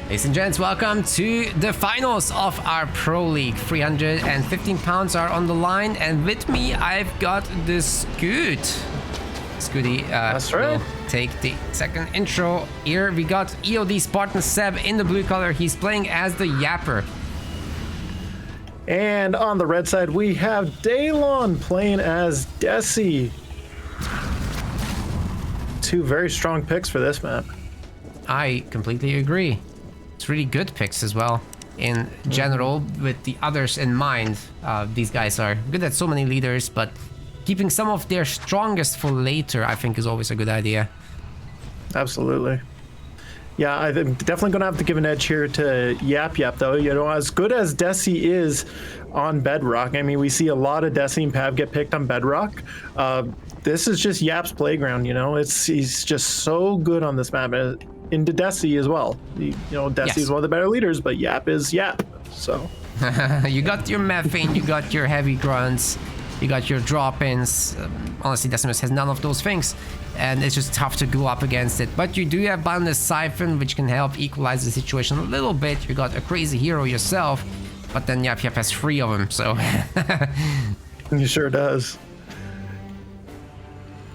Ladies and gents, welcome to the finals of our Pro League. 315 pounds are on the line, and with me, I've got the Scoot. Scooty That's right. will take the second intro. Here we got EOD Spartan Seb in the blue color. He's playing as the Yapper. And on the red side, we have Daylon playing as Desi. Two very strong picks for this map. I completely agree. It's really good picks as well. In general, with the others in mind, these guys are good at so many leaders, but keeping some of their strongest for later, I think, is always a good idea. Absolutely. Yeah, I'm definitely going to have to give an edge here to Yap Yap, though. You know, as good as Desi is on Bedrock, I mean, we see a lot of Desi and Pav get picked on Bedrock. This is just Yap's playground, you know? He's just so good on this map. Into Desi as well. You know, Desi is one of the better leaders, but Yap is Yap, so. You got your methane, you got your heavy grunts, you got your drop-ins. Honestly, Decimus has none of those things, and it's just tough to go up against it. But you do have Boundless Siphon, which can help equalize the situation a little bit. You got a crazy hero yourself, but then Yap Yap has 3 of them, so. He sure does.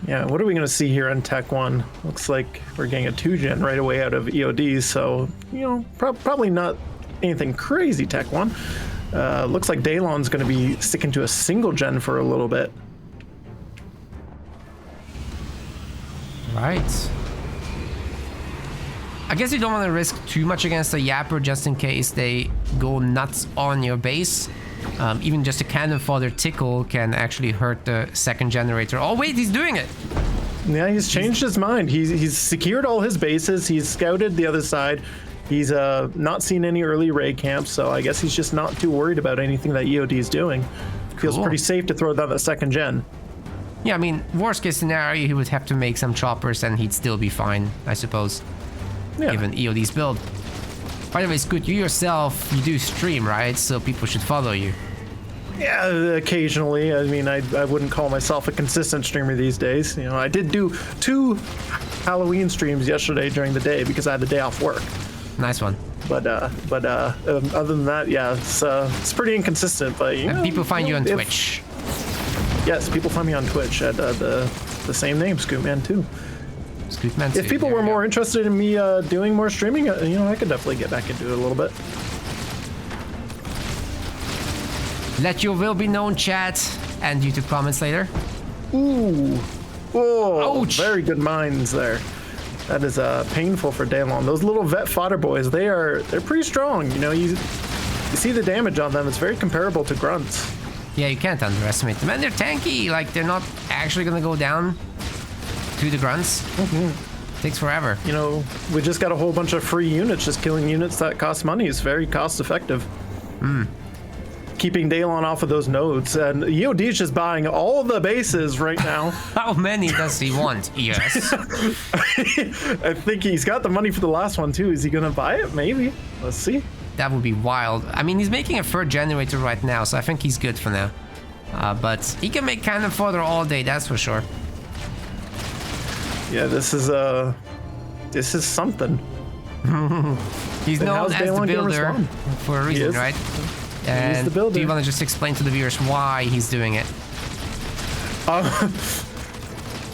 Yeah, what are we going to see here on Tech 1? Looks like we're getting a 2-gen right away out of EOD, so, you know, probably not anything crazy Tech 1. Looks like Daylon's going to be sticking to a single gen for a little bit. Right. I guess you don't want to risk too much against the Yapper just in case they go nuts on your base. Even just a cannon fodder tickle can actually hurt the second generator. Oh wait, he's doing it! Yeah, he's changed his mind. He's secured all his bases. He's scouted the other side. He's not seen any early raid camps, so I guess he's just not too worried about anything that EOD is doing. Feels pretty safe to throw down the second gen. Yeah, I mean, worst case scenario, he would have to make some choppers and he'd still be fine, I suppose. Yeah. Given EOD's build. By the way, Scoot, you yourself, you do stream, right? So people should follow you. Yeah, occasionally. I mean, I wouldn't call myself a consistent streamer these days. You know, I did do 2 Halloween streams yesterday during the day because I had a day off work. Nice one. But other than that, yeah, it's pretty inconsistent. But you know, people find you on Twitch. Yes, people find me on Twitch at the same name, Scootman 2. If people were more interested in me doing more streaming, you know, I could definitely get back into it a little bit. Let your will be known, chat, and YouTube comments later. Ooh. Whoa. Ouch. Very good minds there. That is painful for Daylon. Those little vet fodder boys, they're pretty strong. You know, you see the damage on them. It's very comparable to grunts. Yeah, you can't underestimate them. And they're tanky. Like, they're not actually going to go down to the grunts. Takes forever. You know, we just got a whole bunch of free units. Just killing units that cost money is very cost effective. Keeping Daylon off of those nodes, and EOD is just buying all the bases right now. How many does he want? Yes. I think he's got the money for the last one too. Is he gonna buy it? Maybe. Let's see. That would be wild. I mean, he's making a 3rd generator right now, so I think he's good for now. But he can make cannon fodder all day, that's for sure. Yeah, this is something. He's known as the builder for a reason, right? And he's the builder. Do you want to just explain to the viewers why he's doing it?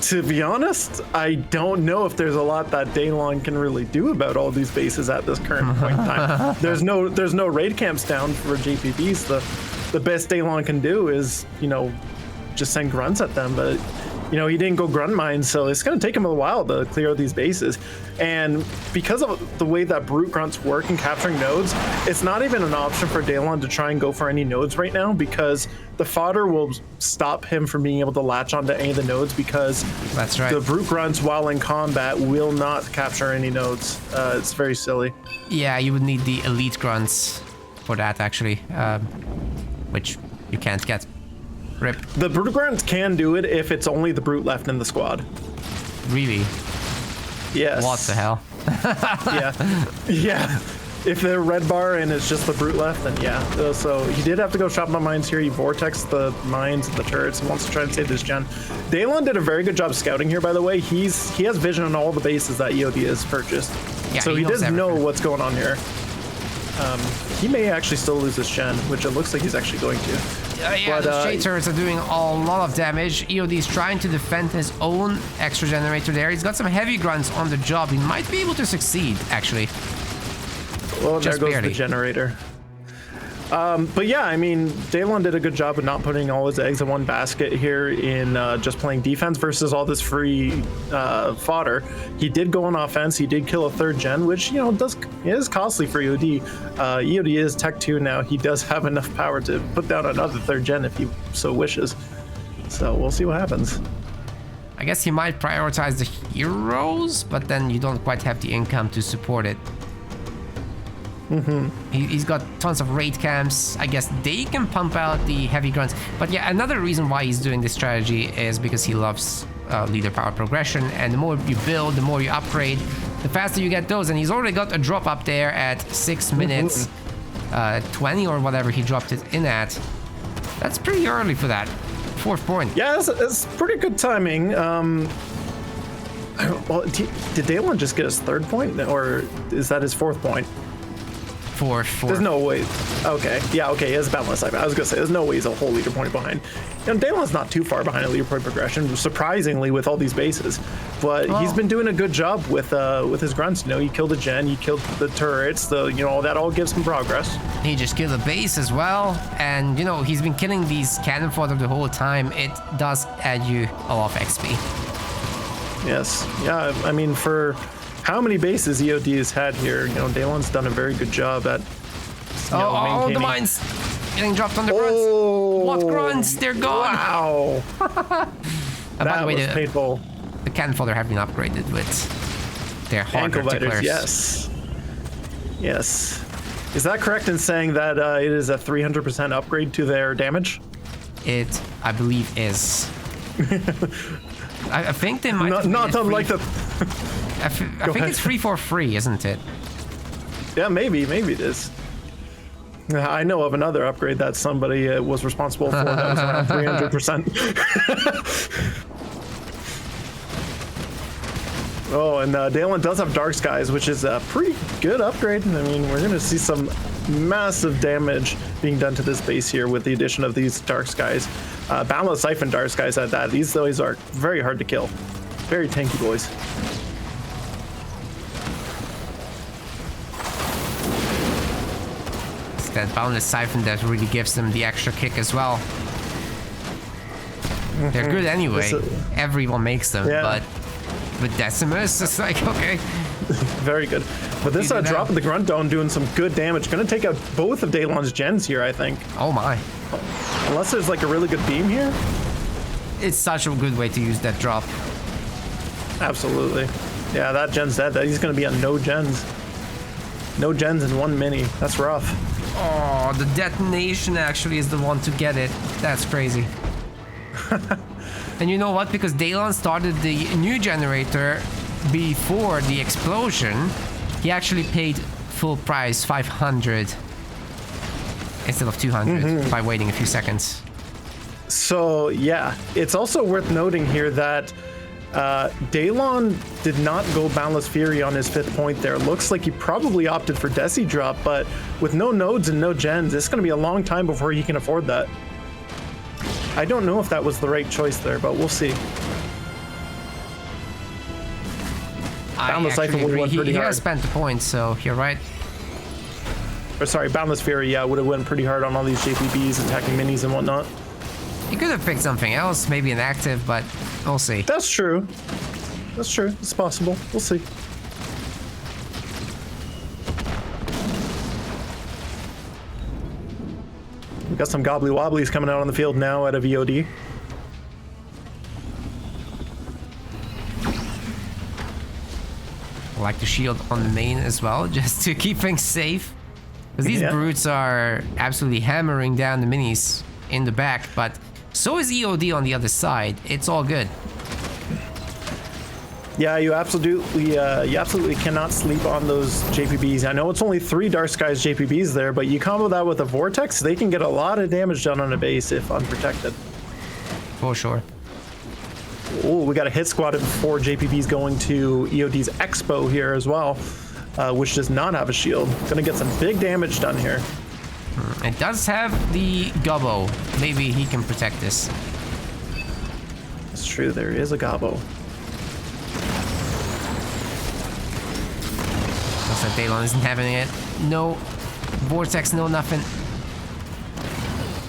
To be honest, I don't know if there's a lot that Daylon can really do about all these bases at this current point in time. There's no raid camps down for JPBs. The best Daylon can do is, you know, just send grunts at them, but you know, he didn't go grunt mine, so it's going to take him a while to clear these bases. And because of the way that brute grunts work in capturing nodes, it's not even an option for Daylon to try and go for any nodes right now, because the fodder will stop him from being able to latch onto any of the nodes, because that's right. The brute grunts, while in combat, will not capture any nodes. It's very silly. Yeah, you would need the elite grunts for that, actually, which you can't get. Rip. The brute grunts can do it if it's only the brute left in the squad. Really? Yes. What the hell? Yeah. If they're red bar and it's just the brute left, then yeah. So he did have to go shop my mines here. He vortexed the mines and the turrets and wants to try and save this gen. Daylon did a very good job scouting here, by the way. He has vision on all the bases that EOD has purchased. Yeah, So he knows does know everything. what's going on here. He may actually still lose this gen, which it looks like he's actually going to. Yeah, the shade turrets are doing a lot of damage. EOD is trying to defend his own extra generator there. He's got some heavy grunts on the job. He might be able to succeed, actually. Well, Just there goes barely. the generator. But yeah, I mean, Daylon did a good job of not putting all his eggs in one basket here in just playing defense versus all this free fodder. He did go on offense. He did kill a third gen, which, you know, is costly for EOD. EOD is Tech 2 now. He does have enough power to put down another third gen if he so wishes. So we'll see what happens. I guess he might prioritize the heroes, but then you don't quite have the income to support it. He's got tons of raid camps. I guess they can pump out the heavy grunts. But yeah, another reason why he's doing this strategy is because he loves leader power progression. And the more you build, the more you upgrade, the faster you get those. And he's already got a drop up there at 6 minutes 20 or whatever he dropped it in at. That's pretty early for that. 4th point. Yeah, it's pretty good timing. Well, did Daylon just get his 3rd point, or is that his 4th point? 4th. There's no way. Okay, yeah, okay, it's boundless. I was gonna say there's no way he's a whole leader point behind. You know, Daylon's not too far behind a leader point progression, surprisingly, with all these bases. But he's been doing a good job with his grunts. You know, he killed a gen, he killed the turrets. That all gives him progress. He just killed a base as well, and you know he's been killing these cannon fodder the whole time. It does add you a lot of XP. Yes, yeah. I mean, for how many bases EOD has had here, you know, Daylon's done a very good job at. Oh, the mines getting dropped on the grunts. What grunts? They're gone. Wow. By the way, was painful. the cannon fodder have been upgraded with their harder Ankle biters, ticklers. yes. Yes. Is that correct in saying that it is a 300% upgrade to their damage? It, I believe, is. I think they might. Not unlike the. I think it's free for free, isn't it? Yeah, maybe it is. I know of another upgrade that somebody was responsible for that was around 300%. Oh, and Daylon does have Dark Skies, which is a pretty good upgrade. I mean, we're going to see some massive damage being done to this base here with the addition of these Dark Skies. Boundless Siphon Dark Skies at that. These are very hard to kill. Very tanky boys. It's that Boundless Siphon that really gives them the extra kick as well. They're good anyway. Everyone makes them, Yeah. but with Decimus, it's like, okay. Very good. But this drop of the Grunt Dome doing some good damage. Going to take out both of Daylon's gens here, I think. Oh my. Unless there's like a really good beam here. It's such a good way to use that drop. Absolutely. Yeah, that gen's dead. He's going to be on no gens. No gens and 1 mini. That's rough. Oh, the detonation actually is the one to get it. That's crazy. And you know what? Because Daylon started the new generator before the explosion, he actually paid full price 500 instead of 200 by waiting a few seconds. So yeah, it's also worth noting here that Daylon did not go Boundless Fury on his 5th point there. Looks like he probably opted for Desi drop, but with no nodes and no gens, it's going to be a long time before he can afford that. I don't know if that was the right choice there, but we'll see. Boundless Siphon would have went pretty he hard. has spent the points, so you're right. Or sorry, Boundless Fury, yeah, would have went pretty hard on all these JPBs, attacking minis and whatnot. He could have picked something else, maybe an active, but we'll see. That's true. That's true. It's possible. We'll see. We got some gobbly wobblies coming out on the field now out of EOD. I like the shield on the main as well, just to keep things safe. Because these brutes are absolutely hammering down the minis in the back, but so is EOD on the other side. It's all good. Yeah, you absolutely cannot sleep on those JPBs. I know it's only 3 Dark Skies JPBs there, but you combo that with a Vortex, they can get a lot of damage done on a base if unprotected. For sure. Oh, we got a hit squad of 4 JPBs going to EOD's Expo here as well. which does not have a shield. Gonna get some big damage done here. It does have the gobbo. Maybe he can protect this. It's true, there is a gobbo. Looks like Daylon isn't having it. No vortex, no nothing.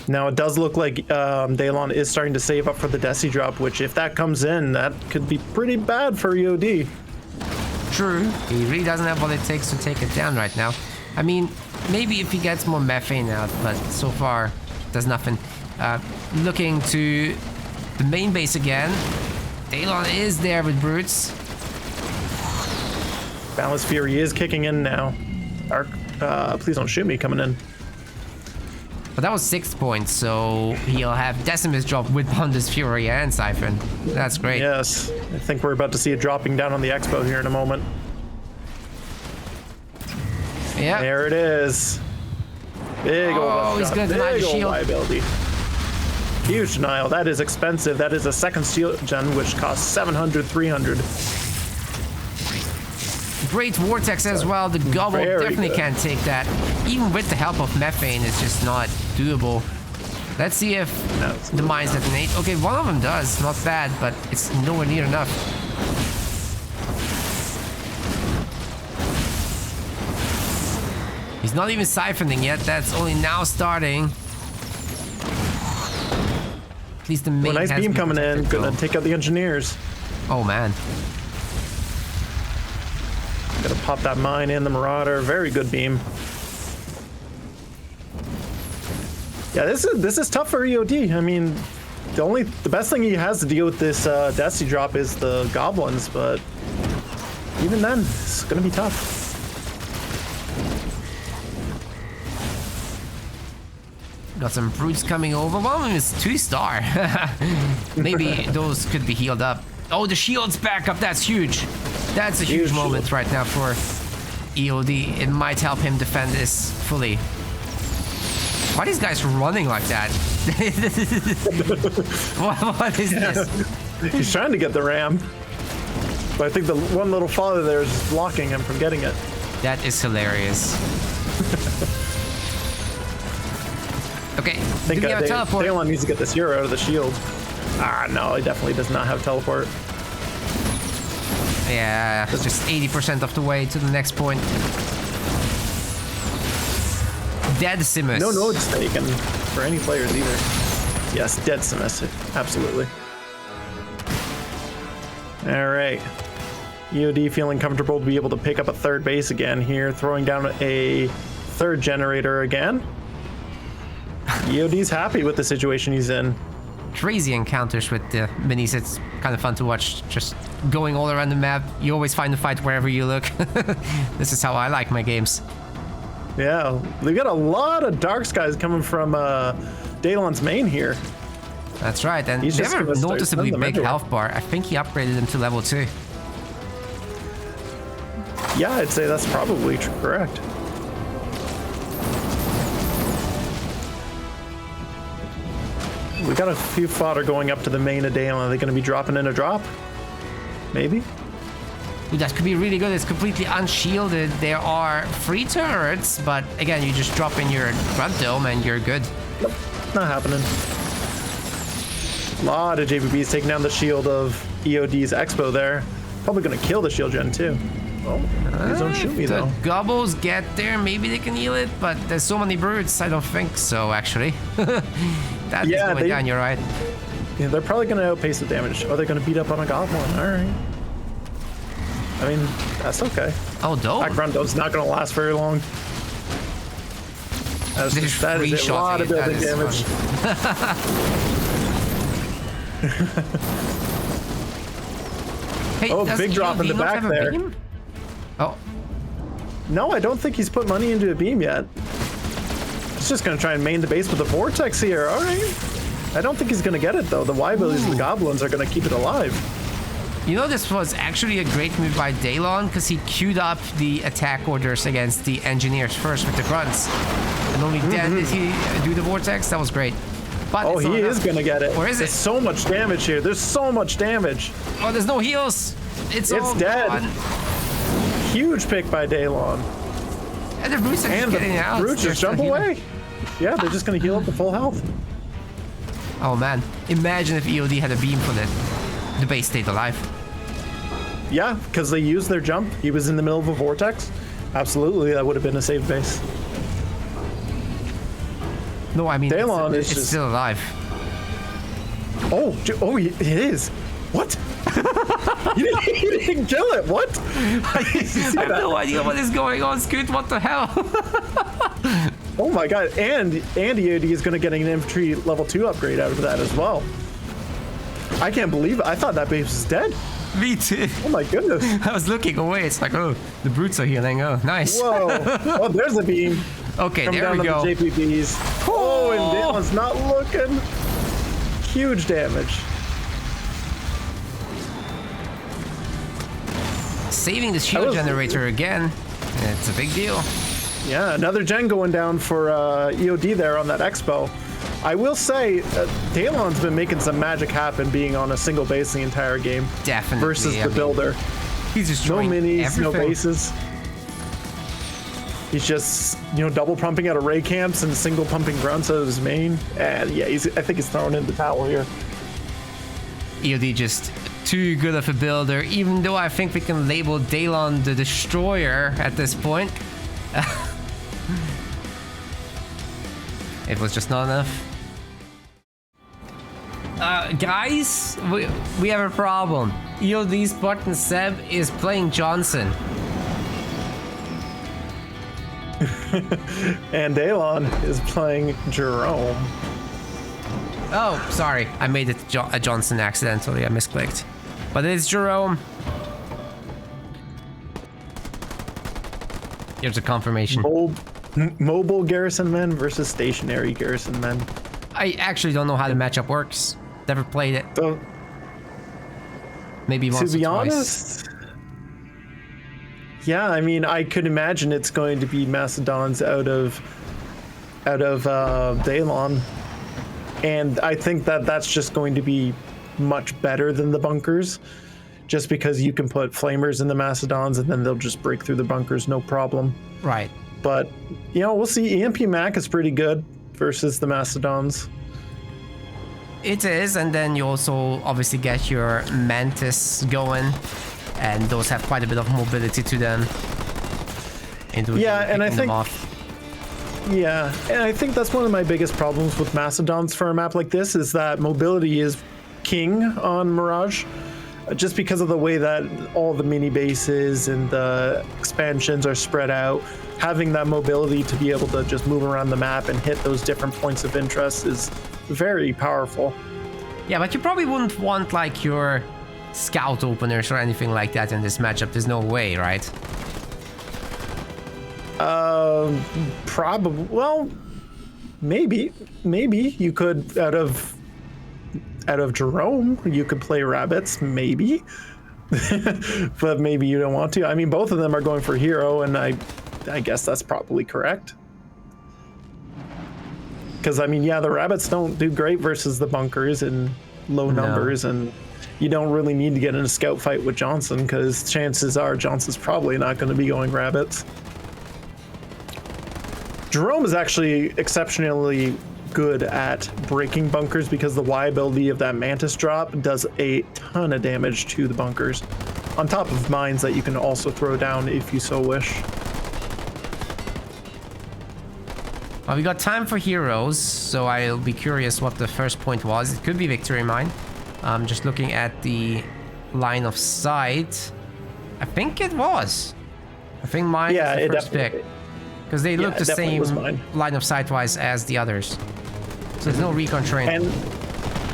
Now it does look like Daylon is starting to save up for the Desi drop, which if that comes in, that could be pretty bad for EOD. True, he really doesn't have what it takes to take it down right now. I mean, maybe if he gets more methane out, but so far, there's nothing. Looking to the main base again. Daylon is there with brutes. Balance Fury is kicking in now. Arc, please don't shoot me coming in. But that was 6 points, so he'll have Decimus drop with Bondus Fury and Siphon. That's great. Yes, I think we're about to see it dropping down on the Expo here in a moment. Yeah. There it is. Big old he's gonna deny the shield. Liability. Huge denial. That is expensive. That is a second shield gen, which costs 700, 300. Great vortex as well. The gobble definitely can't take that. Even with the help of methane, it's just not doable. Let's see if the mines detonate. Okay, one of them does. Not bad, but it's nowhere near enough. He's not even siphoning yet. That's only now starting. At least the main nice beam coming in. Gonna take out the engineers. Oh man. Gonna pop that mine in the Marauder. Very good beam. Yeah, this is tough for EOD. I mean, the best thing he has to deal with this Desi drop is the goblins, but even then, it's gonna be tough. Got some brutes coming over. One of them is 2-star. Maybe those could be healed up. Oh, the shield's back up. That's huge. That's a huge moment right now for EOD. It might help him defend this fully. Why are these guys running like that? What is this? He's trying to get the ram. But I think the one little father there is just blocking him from getting it. That is hilarious. Okay, I think Daylon needs to get this hero out of the shield. Ah, no, he definitely does not have teleport. Yeah, just 80% of the way to the next point. Dead Simus. No nodes taken for any players either. Yes, dead Simus, absolutely. All right. EOD feeling comfortable to be able to pick up a third base again here, throwing down a third generator again. EOD's happy with the situation he's in. Crazy encounters with the minis. It's kind of fun to watch, just going all around the map. You always find a fight wherever you look. This is how I like my games. Yeah, we got a lot of dark skies coming from Daylon's main here. That's right, and they have a noticeably big health bar. I think he upgraded them to level 2. Yeah, I'd say that's probably correct. We got a few fodder going up to the main of Daylon. Are they going to be dropping in a drop? Maybe? Ooh, that could be really good. It's completely unshielded. There are 3 turrets, but again, you just drop in your front dome and you're good. Nope, not happening. A lot of JVBs taking down the shield of EOD's Expo there. Probably going to kill the shield gen too. Oh, please don't shoot me though. The gobbles get there. Maybe they can heal it, but there's so many brutes. I don't think so, actually. That is going down, you're right. Yeah, they're probably going to outpace the damage. Oh, they're going to beat up on a goblin. All right. I mean, that's okay. Oh, dope. Background dome's not going to last very long. That is a lot of building damage. Hey, oh, big drop in the back there. Oh. No, I don't think he's put money into a beam yet. He's just going to try and main the base with a vortex here. All right. I don't think he's going to get it, though. The Y-Billies and the goblins are going to keep it alive. You know, this was actually a great move by Daylon because he queued up the attack orders against the engineers first with the grunts. And only then did he do the vortex. That was great. But oh, he is going to get it. Or is it? There's so much damage here. There's so much damage. Oh, there's no heals. It's all dead. gone. Huge pick by Daylon. And the brutes are And just getting out. the brutes They're just still jump healing. away. Yeah, they're just going to heal up to full health. Oh man, imagine if EOD had a beam for that. The base stayed alive. Yeah, because they used their jump. He was in the middle of a vortex. Absolutely, that would have been a safe base. No, I mean, Daylon it's is just... still alive. Oh, it is. What? he didn't kill it. What? I have no idea what is going on, Scoot. What the hell? Oh my god. And EOD is going to get an infantry level 2 upgrade out of that as well. I can't believe it. I thought that base was dead. Me too. Oh my goodness. I was looking away. It's like, oh, the brutes are healing. Oh, nice. Whoa. Oh, there's a beam. Okay, Come there down we go. on the JPBs. Oh, and Daylon's not looking. Huge damage. Saving the shield generator again. It's a big deal. Yeah, another gen going down for EOD there on that Expo. I will say, Daylon's been making some magic happen being on a single base the entire game. Definitely. Versus the builder. He's destroying no minis, everything. no bases. He's just, double pumping out of ray camps and single pumping grunts out of his main. And yeah, I think he's throwing in the towel here. EOD just too good of a builder, even though I think we can label Daylon the destroyer at this point. It was just not enough. Guys, we have a problem. EOD's button Seb is playing Johnson. And Daylon is playing Jerome. Oh, sorry. I made it a Johnson accidentally. I misclicked. But it's Jerome. Here's a confirmation. Mobile garrison men versus stationary garrison men. I actually don't know how the matchup works. Never played it. So, Maybe once to be or twice. honest, yeah, I mean, I could imagine it's going to be Mastodons out of Daylon, and I think that that's just going to be much better than the bunkers, just because you can put flamers in the Mastodons and then they'll just break through the bunkers, no problem. Right. But we'll see. EMP Mac is pretty good versus the Mastodons. It is, and then you also obviously get your Mantis going, and those have quite a bit of mobility to them. Yeah, and I think that's one of my biggest problems with Mastodons for a map like this is that mobility is king on Mirage, just because of the way that all the mini bases and the expansions are spread out. Having that mobility to be able to just move around the map and hit those different points of interest is very powerful. Yeah, but you probably wouldn't want like your scout openers or anything like that in this matchup. There's no way, right? Probably. Well, maybe you could out of Jerome, you could play rabbits, maybe. But maybe you don't want to. I mean, both of them are going for hero, and I guess that's probably correct. Because, I mean, yeah, the rabbits don't do great versus the bunkers in low numbers, and you don't really need to get in a scout fight with Johnson, because chances are Johnson's probably not going to be going rabbits. Jerome is actually exceptionally good at breaking bunkers because the Y ability of that Mantis drop does a ton of damage to the bunkers, on top of mines that you can also throw down if you so wish. Well, we got time for heroes, so I'll be curious what the first point was. It could be victory mine. Just looking at the line of sight. I think it was. I think mine is the first pick. Because they look the same line of sight wise as the others. So there's no recon train.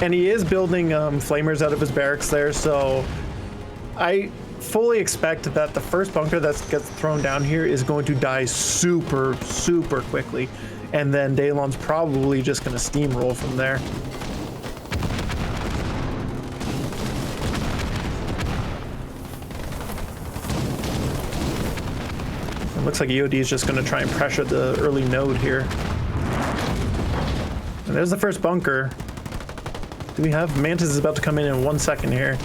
And he is building flamers out of his barracks there, so I fully expect that the first bunker that gets thrown down here is going to die super, super quickly. And then Daylon's probably just going to steamroll from there. It looks like EOD is just going to try and pressure the early node here. And there's the first bunker. Do we have... Mantis is about to come in 1 second here.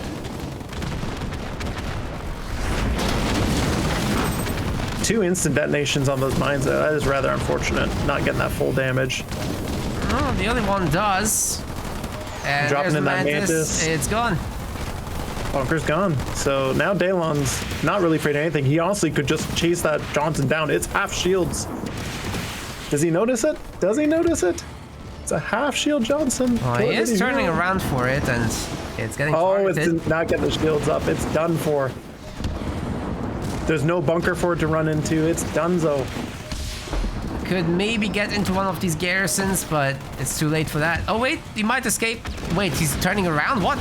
2 instant detonations on those mines. That is rather unfortunate, not getting that full damage. Oh, the other one does. And Dropping in that Mantis. It's gone. Bunker's gone. So now Daylon's not really afraid of anything. He honestly could just chase that Johnson down. It's half shields. Does he notice it? Does he notice it? It's a half shield Johnson. Oh, he is turning around for it, and it's getting targeted. It's not getting the shields up. It's done for. There's no bunker for it to run into. It's donezo. Could maybe get into one of these garrisons, but it's too late for that. Oh, wait, he might escape. Wait, he's turning around? What?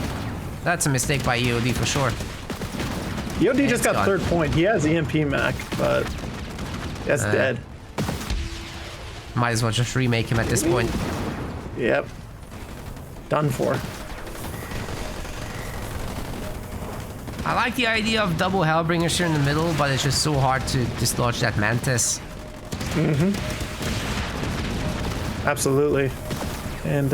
That's a mistake by EOD for sure. EOD just got third point. He has EMP Mac, but that's dead. Might as well just remake him at this point. Yep. Done for. I like the idea of double Hellbringers here in the middle, but it's just so hard to dislodge that Mantis. Absolutely. And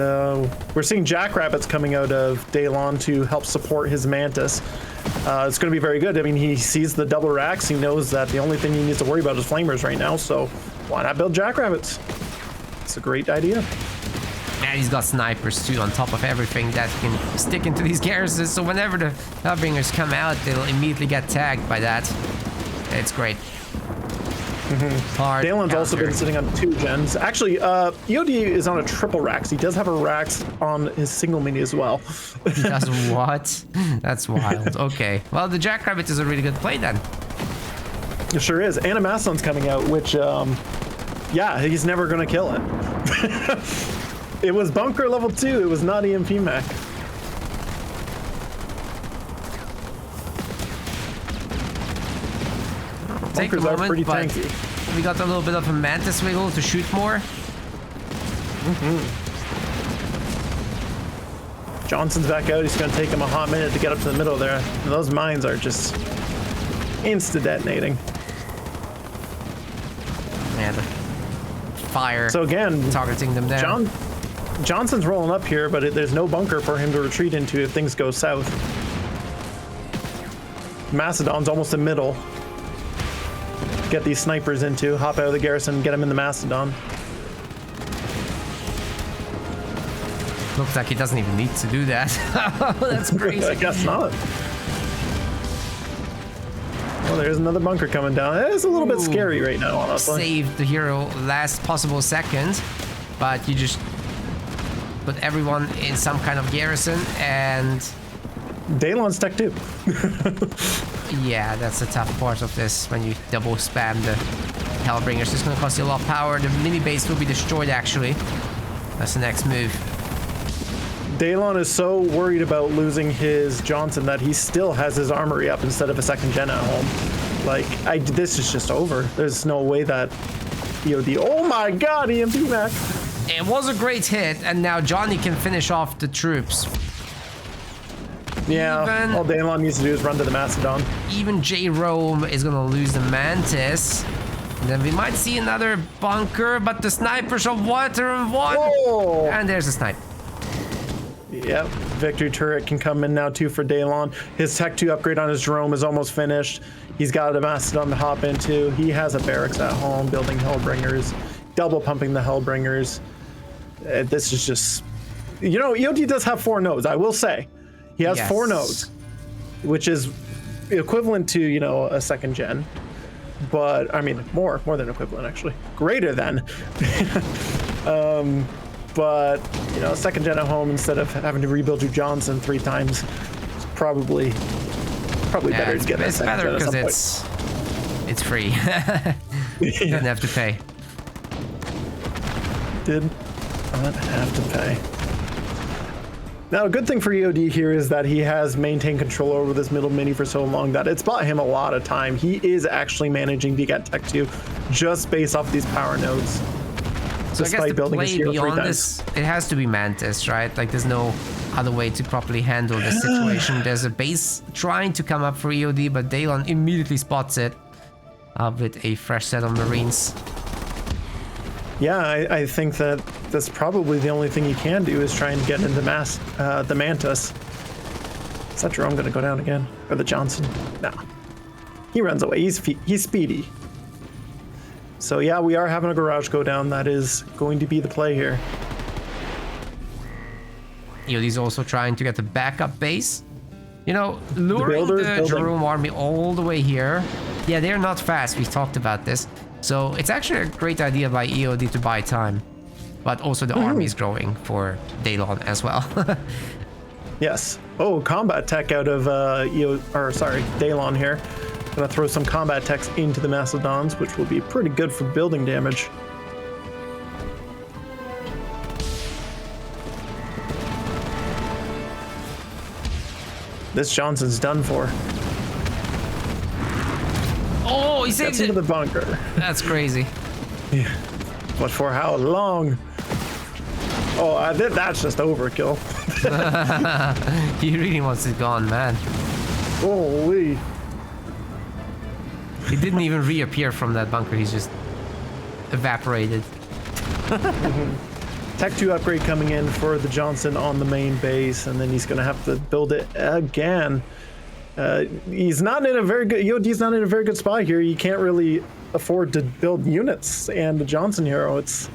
we're seeing Jackrabbits coming out of Daylon to help support his Mantis. It's going to be very good. I mean, he sees the double racks. He knows that the only thing he needs to worry about is Flamers right now, so why not build Jackrabbits? It's a great idea. And he's got snipers too on top of everything that can stick into these garrisons, so whenever the Hellbringers come out, they'll immediately get tagged by that. It's great. Daylon's also been sitting on 2 gens. Actually, EOD is on a triple Rax. He does have a Rax on his single mini as well. He does what? That's wild. Okay. Well, the Jackrabbit is a really good play then. It sure is. And a Mastodon's coming out, which, yeah, he's never going to kill it. It was bunker level 2. It was not EMP Mac. Bunkers are pretty tanky. We got a little bit of a Mantis wiggle to shoot more. Johnson's back out. He's going to take him a hot minute to get up to the middle there. And those mines are just insta-detonating. And fire. So again, targeting them down. Johnson's rolling up here, but there's no bunker for him to retreat into if things go south. Mastodon's almost in middle. Get these snipers into, hop out of the garrison, get him in the Mastodon. Looks like he doesn't even need to do that. That's crazy. I guess not. Oh, there's another bunker coming down. It's a little bit scary right now, honestly. Save the hero last possible second, but you just put everyone in some kind of garrison and... Daylon's tech too. Yeah, that's the tough part of this, when you double spam the Hellbringers. It's going to cost you a lot of power. The mini base will be destroyed, actually. That's the next move. Daylon is so worried about losing his Johnson that he still has his armory up instead of a second gen at home. Like, this is just over. There's no way that EOD... Oh my god, EMP Mac! It was a great hit, and now Johnny can finish off the troops. Yeah, all Daylon needs to do is run to the Mastodon. Even J-Rome is gonna lose the Mantis. And then we might see another bunker, but the snipers are 1-1. Whoa. And there's a snipe. Yep, victory turret can come in now too for Daylon. His Tech 2 upgrade on his Jerome is almost finished. He's got a Mastodon to hop into. He has a barracks at home building Hellbringers, double pumping the Hellbringers. This is just, you know, EOD does have 4 nodes, I will say. He has 4 nodes, which is equivalent to, you know, a second gen. But, I mean, more than equivalent, actually. Greater than. But, you know, second gen at home instead of having to rebuild your Johnson 3 times, it's probably better to get that second gen at some point. Because it's free. You don't have to pay. Did not have to pay. Now, a good thing for EOD here is that he has maintained control over this middle mini for so long that it's bought him a lot of time. He is actually managing to get Tech 2 just based off these power nodes. So I guess the play beyond this, it has to be Mantis, right? Like, there's no other way to properly handle this situation. There's a base trying to come up for EOD, but Daylon immediately spots it with a fresh set of Marines. Yeah, I think that that's probably the only thing you can do is try and get into the Mantis. Is that Jerome going to go down again? Or the Johnson? No. He runs away. He's speedy. So yeah, we are having a garage go down. That is going to be the play here. EOD's also trying to get the backup base. You know, luring the Jerome army all the way here. Yeah, they're not fast. We talked about this. So it's actually a great idea by EOD to buy time. But also the army is growing for Daylon as well. Yes. Oh, combat tech out of Daylon here. Gonna throw some combat techs into the Mastodons, which will be pretty good for building damage. This Johnson's done for. Oh, he saves it. Into the bunker. That's crazy. Yeah. But for how long? Oh, that's just overkill. He really wants it gone, man. Holy. He didn't even reappear from that bunker. He's just evaporated. Tech 2 upgrade coming in for the Johnson on the main base, and then he's going to have to build it again. He's not in a very good... EOD's not in a very good spot here. You can't really afford to build units, and the Johnson hero, it's...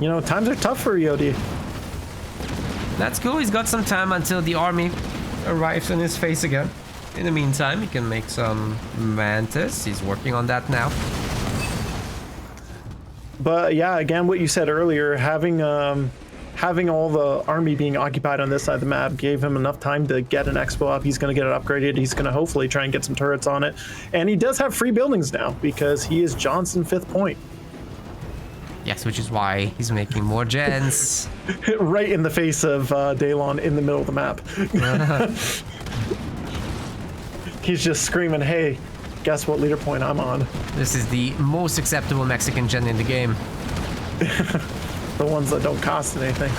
You know, times are tough for EOD. That's cool. He's got some time until the army arrives in his face again. In the meantime, he can make some Mantis. He's working on that now. But yeah, again, what you said earlier, having all the army being occupied on this side of the map gave him enough time to get an expo up. He's going to get it upgraded. He's going to hopefully try and get some turrets on it. And he does have free buildings now because he is Johnson 5th point. Yes, which is why he's making more gens. Right in the face of Daylon in the middle of the map. He's just screaming, hey, guess what leader point I'm on? This is the most acceptable Mexican gen in the game. The ones that don't cost anything.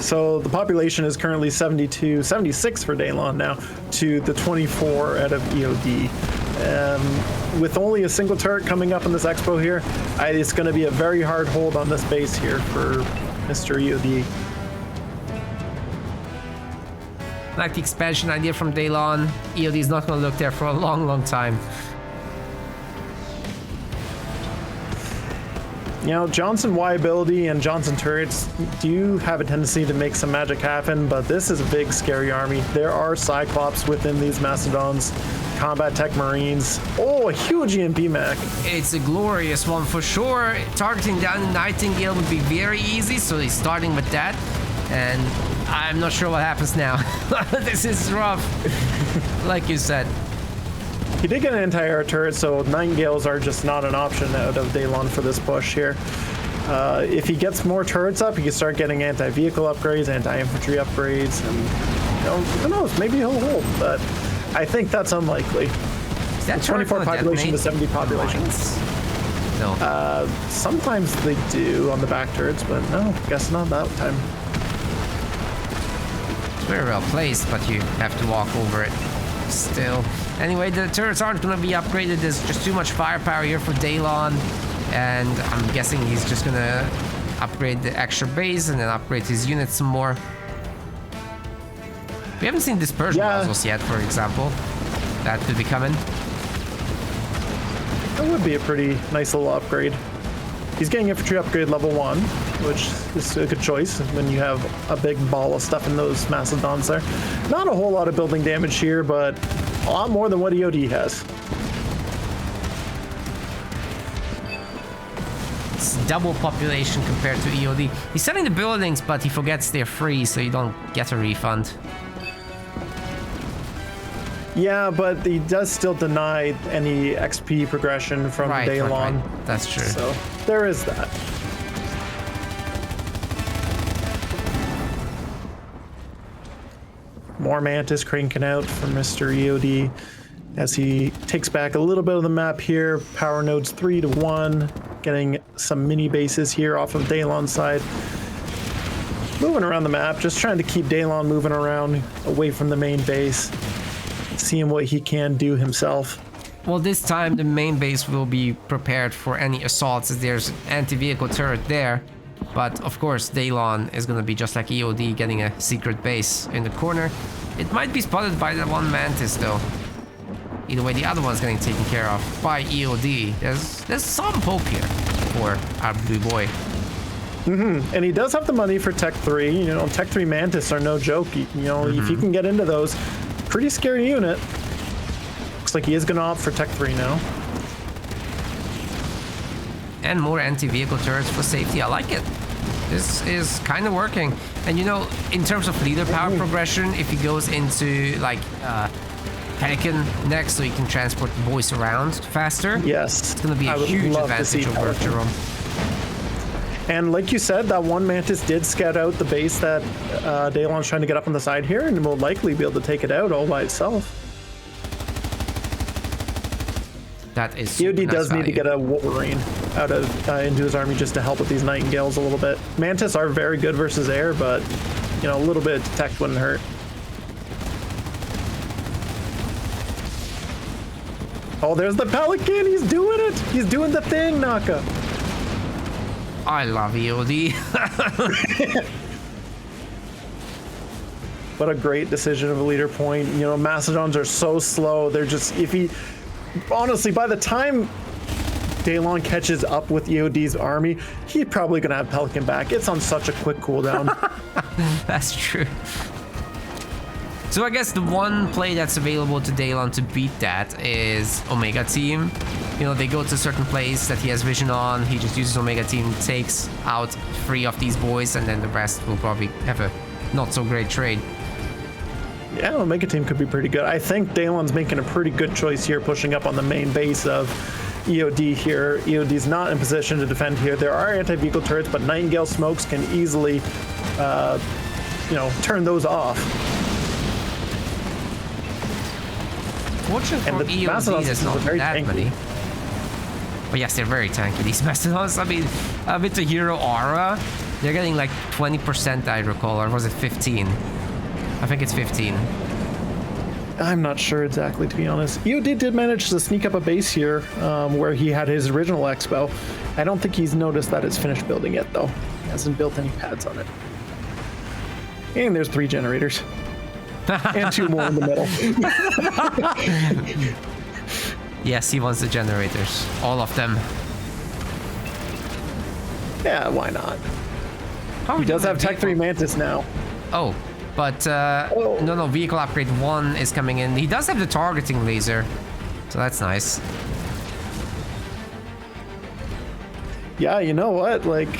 So the population is currently 76 for Daylon now to the 24 out of EOD. With only a single turret coming up in this expo here, it's going to be a very hard hold on this base here for Mr. EOD. Like the expansion idea from Daylon, EOD is not going to look there for a long, long time. You know, Johnson Y ability and Johnson turrets do have a tendency to make some magic happen, but this is a big, scary army. There are Cyclops within these Mastodons, combat tech Marines. Oh, a huge EMP mech. It's a glorious one for sure. Targeting down the Nightingale would be very easy, so he's starting with that. And I'm not sure what happens now. This is rough, like you said. He did get an anti-air turret, so Nightingales are just not an option out of Daylon for this push here. If he gets more turrets up, he can start getting anti-vehicle upgrades, anti-infantry upgrades, and you know, who knows, maybe he'll hold, but I think that's unlikely. Is that 24 population to 70 population. No. Sometimes they do on the back turrets, but no, guess not that time. It's very well placed, but you have to walk over it still. Anyway, the turrets aren't going to be upgraded. There's just too much firepower here for Daylon, and I'm guessing he's just going to upgrade the extra base and then upgrade his units some more. We haven't seen dispersion muzzles yet, for example. That could be coming. That would be a pretty nice little upgrade. He's getting infantry upgrade level 1, which is a good choice when you have a big ball of stuff in those Mastodons there. Not a whole lot of building damage here, but a lot more than what EOD has. It's double population compared to EOD. He's selling the buildings, but he forgets they're free, so you don't get a refund. Yeah, but he does still deny any XP progression from Daylon. Right. That's true. So there is that. More Mantis cranking out for Mr. EOD as he takes back a little bit of the map here. Power nodes 3 to 1, getting some mini bases here off of Daylon's side. Moving around the map, just trying to keep Daylon moving around away from the main base. Seeing what he can do himself. Well, this time the main base will be prepared for any assaults, as there's an anti-vehicle turret there. But of course, Daylon is gonna be just like EOD, getting a secret base in the corner. It might be spotted by the one Mantis though. Either way, the other one's getting taken care of by EOD. There's some hope here for our blue boy. And he does have the money for Tech 3. You know, Tech 3 Mantis are no joke. You know, if you can get into those, pretty scary unit. Looks like he is going to opt for Tech 3 now. And more anti-vehicle turrets for safety. I like it. This is kind of working. And you know, in terms of leader power progression, if he goes into like Pelican next, so he can transport the boys around faster. Yes, it's going to be a huge advantage over Jerome. And like you said, that one Mantis did scout out the base that Daylon's trying to get up on the side here, and will likely be able to take it out all by itself. That is EOD does need to get a Wolverine out of into his army just to help with these Nightingales a little bit. Mantis are very good versus air, but you know, a little bit of detect wouldn't hurt. Oh, there's the Pelican. He's doing it. He's doing the thing, Naka. I love EOD. What a great decision of a leader point. You know, Mastodons are so slow. They're just, if he, honestly, by the time Daylon catches up with EOD's army, he's probably going to have Pelican back. It's on such a quick cooldown. That's true. So I guess the one play that's available to Daylon to beat that is Omega Team. You know, they go to a certain place that he has vision on. He just uses Omega Team, takes out 3 of these boys, and then the rest will probably have a not so great trade. Yeah, Omega Team could be pretty good. I think Daylon's making a pretty good choice here, pushing up on the main base of EOD here. EOD's not in position to defend here. There are anti-vehicle turrets, but Nightingale smokes can easily, you know, turn those off. Fortunately for EOD, there's not that many. But yes, they're very tanky, these Mastodons. I mean, with the hero aura, they're getting like 20%, I recall, or was it 15? I think it's 15. I'm not sure exactly, to be honest. EOD did manage to sneak up a base here where he had his original expo. I don't think he's noticed that it's finished building yet, though. He hasn't built any pads on it. And there's 3 generators. And 2 more in the middle. Yes, he wants the generators. All of them. Yeah, why not? He does have Tech 3 Mantis now. Oh, but no, vehicle upgrade 1 is coming in. He does have the targeting laser, so that's nice. Yeah, you know what? Like,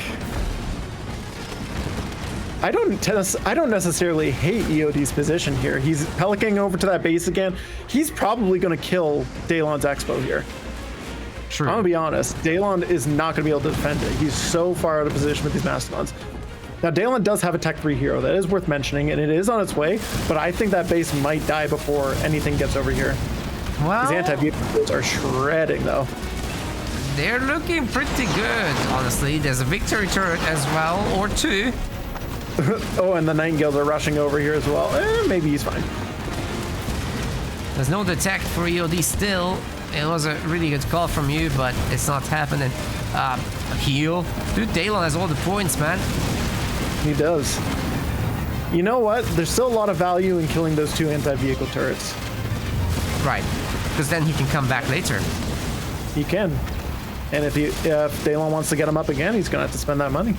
I don't necessarily hate EOD's position here. He's Pelicaning over to that base again. He's probably going to kill Daylon's expo here. True. I'm going to be honest. Daylon is not going to be able to defend it. He's so far out of position with these Mastodons. Now, Daylon does have a Tech 3 hero. That is worth mentioning, and it is on its way, but I think that base might die before anything gets over here. Well, these anti-vehicles are shredding, though. They're looking pretty good, honestly. There's a victory turret as well, or 2. Oh, and the Nightingales are rushing over here as well. Maybe he's fine. There's no detect for EOD still. It was a really good call from you, but it's not happening. Heal. Dude, Daylon has all the points, man. He does. You know what? There's still a lot of value in killing those 2 anti-vehicle turrets. Right. Because then he can come back later. He can. And if Daylon wants to get him up again, he's going to have to spend that money.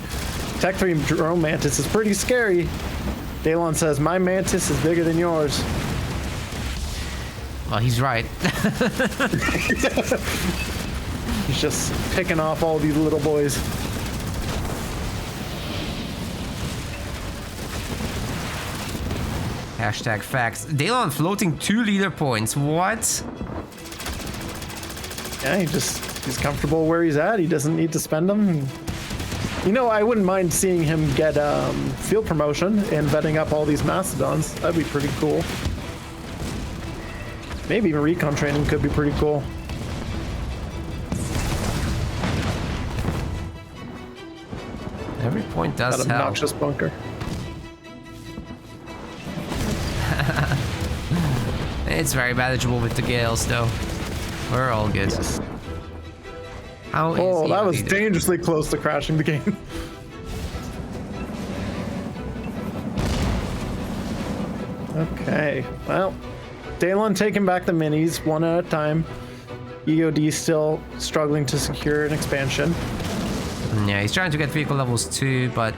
Tech 3 drone Mantis is pretty scary. Daylon says, my Mantis is bigger than yours. Well, he's right. He's just picking off all these little boys. Hashtag facts. Daylon floating 2 leader points. What? Yeah, he's comfortable where he's at. He doesn't need to spend them. You know, I wouldn't mind seeing him get field promotion and vetting up all these Mastodons. That'd be pretty cool. Maybe even recon training could be pretty cool. Every point does that help. Obnoxious bunker. It's very manageable with the Gales, though. We're all good. Yes. How is that was leader? dangerously close to crashing the game. Okay, well, Daylon taking back the minis one at a time. EOD still struggling to secure an expansion. Yeah, he's trying to get vehicle levels too, but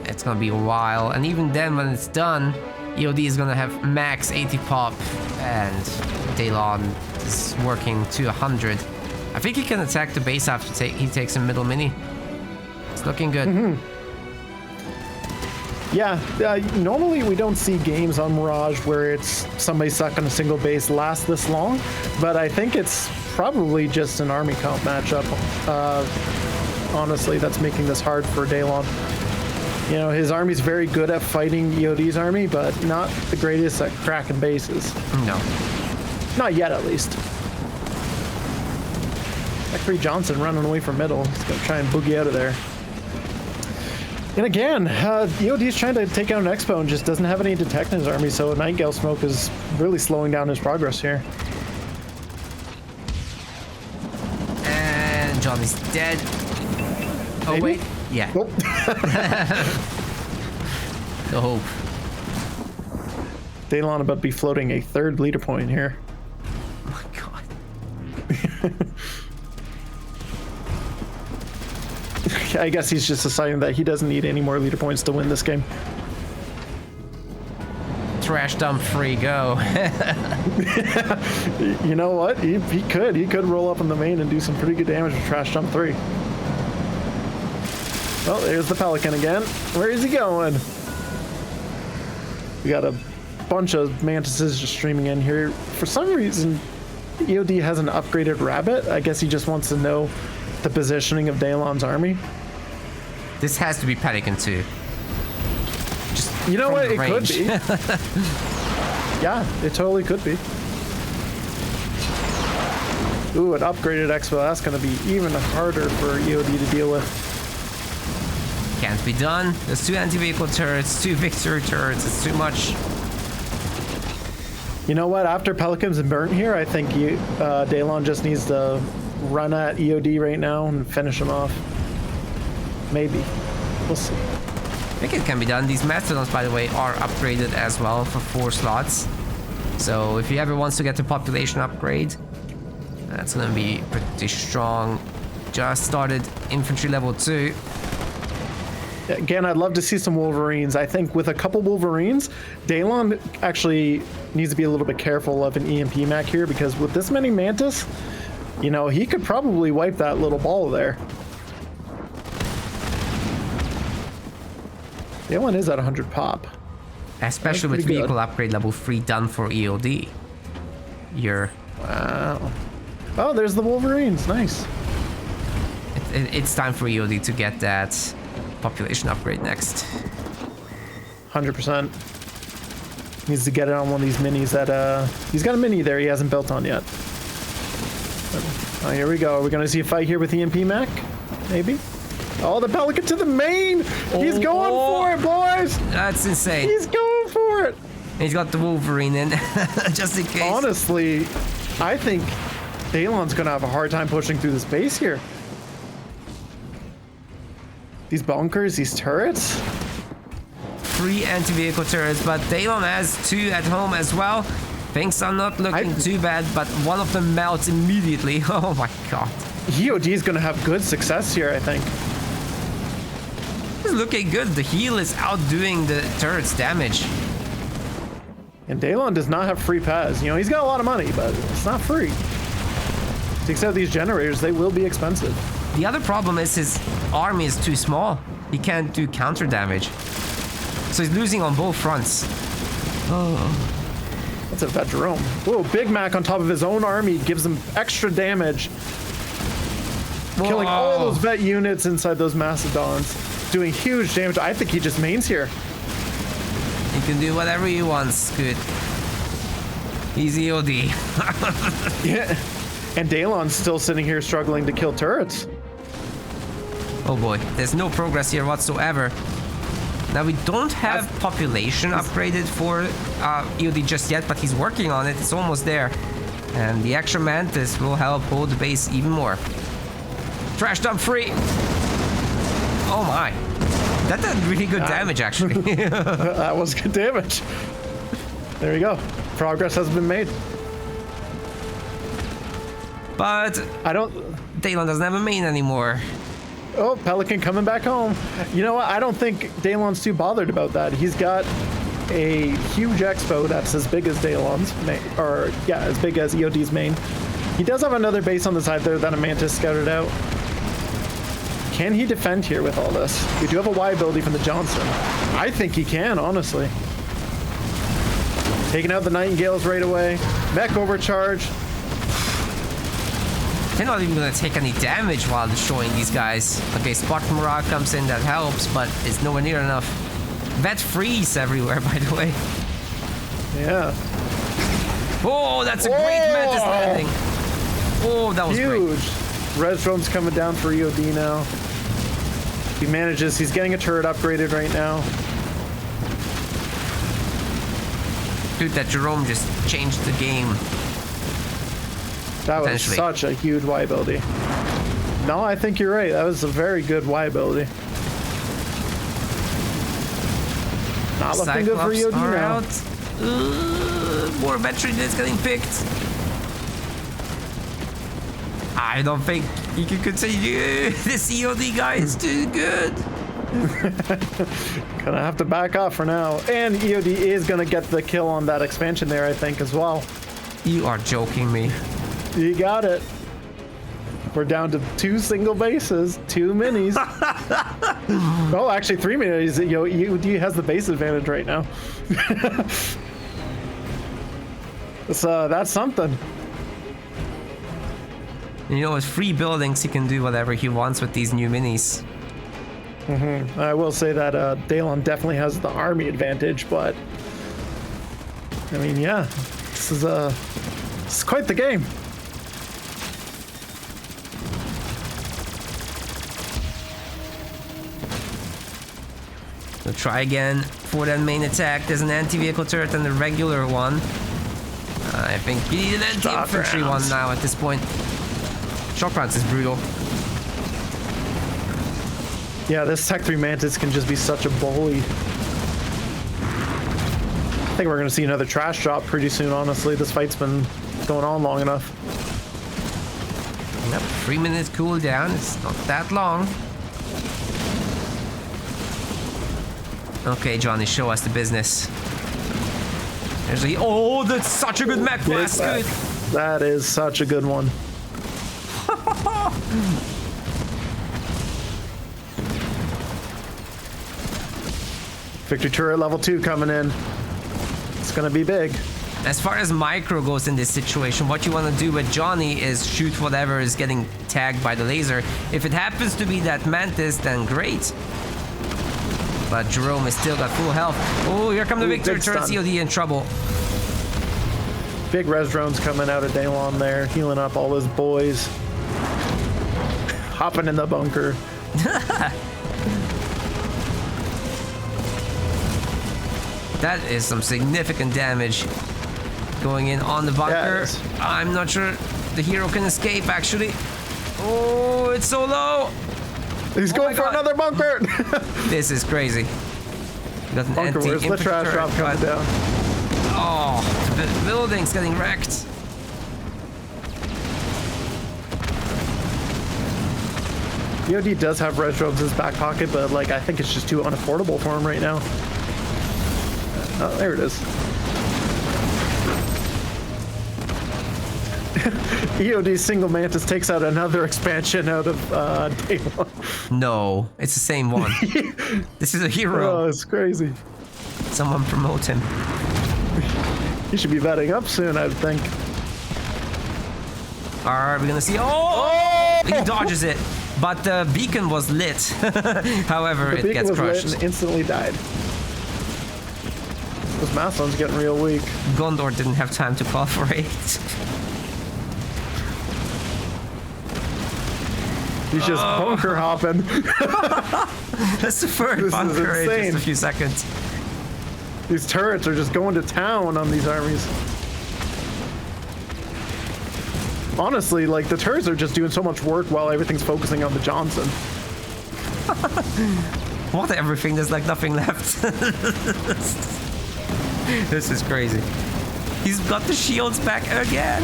it's gonna be a while. And even then, when it's done, EOD is gonna have max 80 pop, and Daylon is working to 100. I think he can attack the base after he takes a middle mini. It's looking good. Yeah, normally we don't see games on Mirage where it's somebody stuck on a single base last this long, but I think it's probably just an army comp matchup. Honestly, that's making this hard for Daylon. You know, his army's very good at fighting EOD's army, but not the greatest at cracking bases. No. Not yet, at least. Zachary Johnson running away from middle. He's gonna try and boogie out of there. And again, EOD's trying to take out an Expo and just doesn't have any detect in his army, so Nightingale Smoke is really slowing down his progress here. And Johnny's dead. Oh, Maybe? wait. Yeah. Nope. The hope. Daylon about to be floating a third leader point here. Oh my god. I guess he's just deciding that he doesn't need any more leader points to win this game. Trash dump free, go. You know what? He could roll up in the main and do some pretty good damage with Trash Jump 3. Well, there's the Pelican again. Where is he going? We got a bunch of Mantises just streaming in here. For some reason, EOD has an upgraded Rabbit. I guess he just wants to know the positioning of Daylon's army. This has to be Pelican too. Just You know what? the It range. could be. Yeah, it totally could be. Ooh, an upgraded Expo. That's going to be even harder for EOD to deal with. Can't be done. There's 2 anti-vehicle turrets, 2 victory turrets. It's too much. You know what? After Pelicans and Burnt here, I think Daylon just needs to run at EOD right now and finish him off. Maybe. We'll see. I think it can be done. These Mastodons, by the way, are upgraded as well for 4 slots. So if he ever wants to get the population upgrade, that's gonna be pretty strong. Just started infantry level 2. Again, I'd love to see some Wolverines. I think with a couple Wolverines, Daylon actually needs to be a little bit careful of an EMP Mac here, because with this many Mantis, you know, he could probably wipe that little ball there. Daylon is at 100 pop. Especially with pretty good. vehicle upgrade level 3 done for EOD. Wow. Oh, there's the Wolverines. Nice. It's time for EOD to get that population upgrade next. 100%. Needs to get it on one of these minis that, he's got a mini there he hasn't built on yet. Oh, here we go. Are we going to see a fight here with EMP Mac? Maybe? Oh, the Pelican to the main! He's going for it, boys! That's insane. He's going for it! He's got the Wolverine in, just in case. Honestly, I think Daylon's going to have a hard time pushing through the space here. These bunkers, these turrets. 3 anti-vehicle turrets, but Daylon has 2 at home as well. Things are not looking too bad, but one of them melts immediately. Oh my god. EOD is going to have good success here, I think. It's looking good. The heal is outdoing the turret's damage. And Daylon does not have free pads. You know, he's got a lot of money, but it's not free. Takes out these generators, they will be expensive. The other problem is his army is too small. He can't do counter damage. So he's losing on both fronts. Oh. That's a Bedrock. Whoa, Big Mac on top of his own army gives him extra damage. Killing all those vet units inside those Mastodons. Doing huge damage. I think he just mains here. He can do whatever he wants. Good. He's EOD. Yeah. And Daylon's still sitting here struggling to kill turrets. Oh boy, there's no progress here whatsoever. Now we don't have population upgraded for EOD just yet, but he's working on it. It's almost there. And the extra Mantis will help hold the base even more. Trash dump free. Oh my. That did really good damage, actually. That was good damage. There you go. Progress has been made. But I don't... Daylon doesn't have a main anymore. Oh, Pelican coming back home. You know what? I don't think Daylon's too bothered about that. He's got a huge expo that's as big as Daylon's main, or yeah, as big as EOD's main. He does have another base on the side there that a Mantis scouted out. Can he defend here with all this? We do have a Y ability from the Johnson. I think he can, honestly. Taking out the Nightingales right away. Mech overcharge. They're not even gonna take any damage while destroying these guys. Okay, Spartan Mirage comes in, that helps, but it's nowhere near enough. Vet freeze everywhere, by the way. Yeah. Oh, that's a great Mantis landing. Oh, that was huge. great. Res drone's coming down for EOD now. He manages, he's getting a turret upgraded right now. Dude, that Jerome just changed the game. That was such a huge Y ability. No, I think you're right. That was a very good Y ability. Not looking good for EOD now. More veteran is getting picked. I don't think he can continue. This EOD guy is too good. Gonna have to back off for now. And EOD is gonna get the kill on that expansion there, I think, as well. You are joking me. You got it. We're down to 2 single bases, 2 minis. Oh, actually 3 minis. EOD has the base advantage right now. So that's something. You know, with free buildings, he can do whatever he wants with these new minis. I will say that Daylon definitely has the army advantage, but I mean, yeah, this is quite the game. So try again for that main attack. There's an anti-vehicle turret and a regular one. I think you need an anti-infantry one now at this point. Shock rounds is brutal. Yeah, this Tech 3 Mantis can just be such a bully. I think we're going to see another trash drop pretty soon, honestly. This fight's been going on long enough. Yep, 3 minutes cooldown. It's not that long. Okay, Johnny, show us the business. There's a... Oh, that's such a good mech blast. Good. That is such a good one. Victory turret level 2 coming in. It's gonna be big. As far as micro goes in this situation, what you want to do with Johnny is shoot whatever is getting tagged by the laser. If it happens to be that Mantis, then great. But Jerome has still got full health. Oh, here come the victory turret. EOD in trouble. Big res drones coming out of Daylon there, healing up all his boys. Hopping in the bunker. That is some significant damage going in on the bunker. Yeah, I'm not sure the hero can escape, actually. Oh, it's so low. He's going for another bunker. This is crazy. Got an Bunker, where's the trash drop coming down? Oh, the building's getting wrecked. EOD does have res drones in his back pocket, but like I think it's just too unaffordable for him right now. Oh, there it is. EOD single Mantis takes out another expansion out of Daylon. No, it's the same one. This is a hero. Oh, it's crazy. Someone promote him. He should be vetting up soon, I would think. Are we gonna see? Oh! He dodges it, but the beacon was lit. However, it gets crushed. Lit and instantly died. This Mastodon's getting real weak. Gondor didn't have time to cooperate. He's just bunker hopping. That's the first bunker in just a few seconds. These turrets are just going to town on these armies. Honestly, like the turrets are just doing so much work while everything's focusing on the Johnson. What everything? There's like nothing left. This is crazy. He's got the shields back again.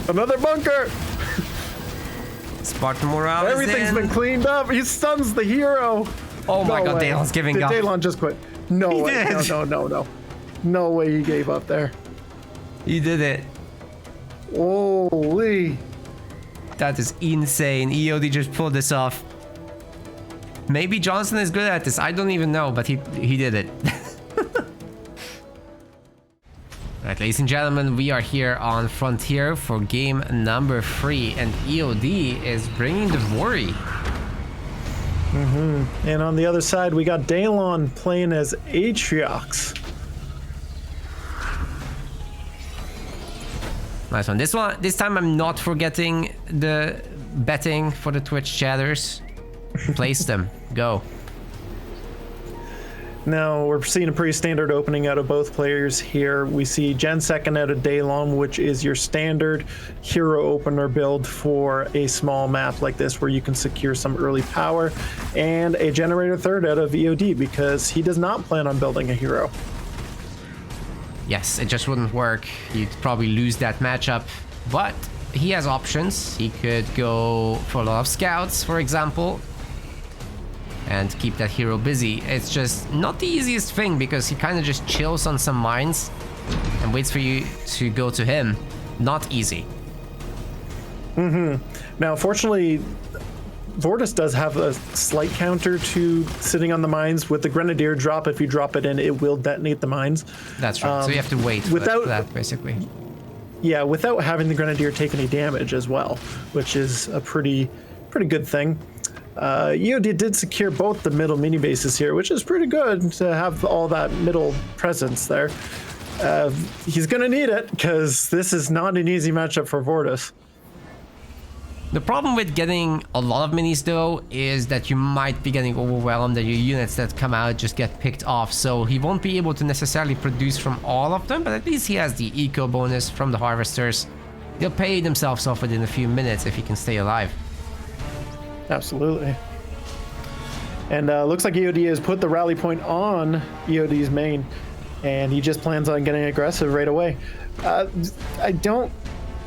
Another bunker. Spartan morale Everything's been cleaned up. He stuns the hero. Oh my god, way. Daylon's giving up. Daylon just quit. No He way. did. No. No way he gave up there. He did it. Holy. That is insane. EOD just pulled this off. Maybe Johnson is good at this. I don't even know, but he did it. Alright, ladies and gentlemen, we are here on Frontier for game number 3, and EOD is bringing the worry. And on the other side, we got Daylon playing as Atriox. Nice one. This time I'm not forgetting the betting for the Twitch chatters. Place them. Go. Now, we're seeing a pretty standard opening out of both players here. We see Gen 2nd out of Daylon, which is your standard hero opener build for a small map like this where you can secure some early power, and a Generator 3rd out of EOD because he does not plan on building a hero. Yes, it just wouldn't work. You'd probably lose that matchup, but he has options. He could go for a lot of scouts, for example, and keep that hero busy. It's just not the easiest thing because he kind of just chills on some mines and waits for you to go to him. Not easy. Now, fortunately, Vortis does have a slight counter to sitting on the mines. With the Grenadier drop, if you drop it in, it will detonate the mines. That's right. So you have to wait for that, basically. Yeah, without having the Grenadier take any damage as well, which is a pretty good thing. EOD did secure both the middle mini bases here, which is pretty good to have all that middle presence there. He's gonna need it because this is not an easy matchup for Vortis. The problem with getting a lot of minis though is that you might be getting overwhelmed and your units that come out just get picked off, so he won't be able to necessarily produce from all of them, but at least he has the eco bonus from the harvesters. They'll pay themselves off within a few minutes if he can stay alive. Absolutely. And looks like EOD has put the rally point on EOD's main, and he just plans on getting aggressive right away.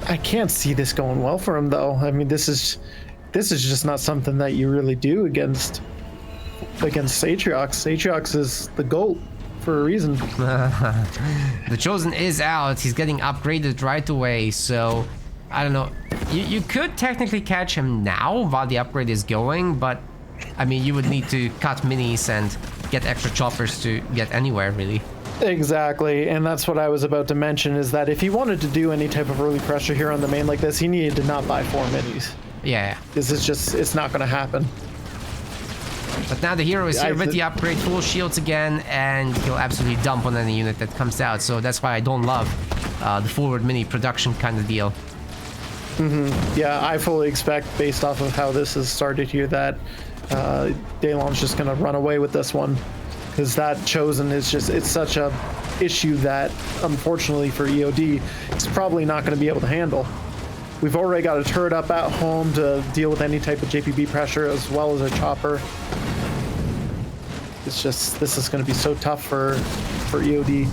I can't see this going well for him though. I mean, this is just not something that you really do against Atriox. Atriox is the GOAT for a reason. The Chosen is out. He's getting upgraded right away, so I don't know. You could technically catch him now while the upgrade is going, but I mean, you would need to cut minis and get extra choppers to get anywhere, really. Exactly, and that's what I was about to mention, is that if he wanted to do any type of early pressure here on the main like this, he needed to not buy 4 minis. Yeah. This is just, it's not going to happen. But now the hero is here with the upgrade, full shields again, and he'll absolutely dump on any unit that comes out, so that's why I don't love the forward mini production kind of deal. Yeah, I fully expect, based off of how this has started here, that Daylon's just going to run away with this one. Because that Chosen is just, it's such a issue that, unfortunately for EOD, it's probably not going to be able to handle. We've already got a turret up at home to deal with any type of JPB pressure, as well as a chopper. It's just, this is going to be so tough for EOD.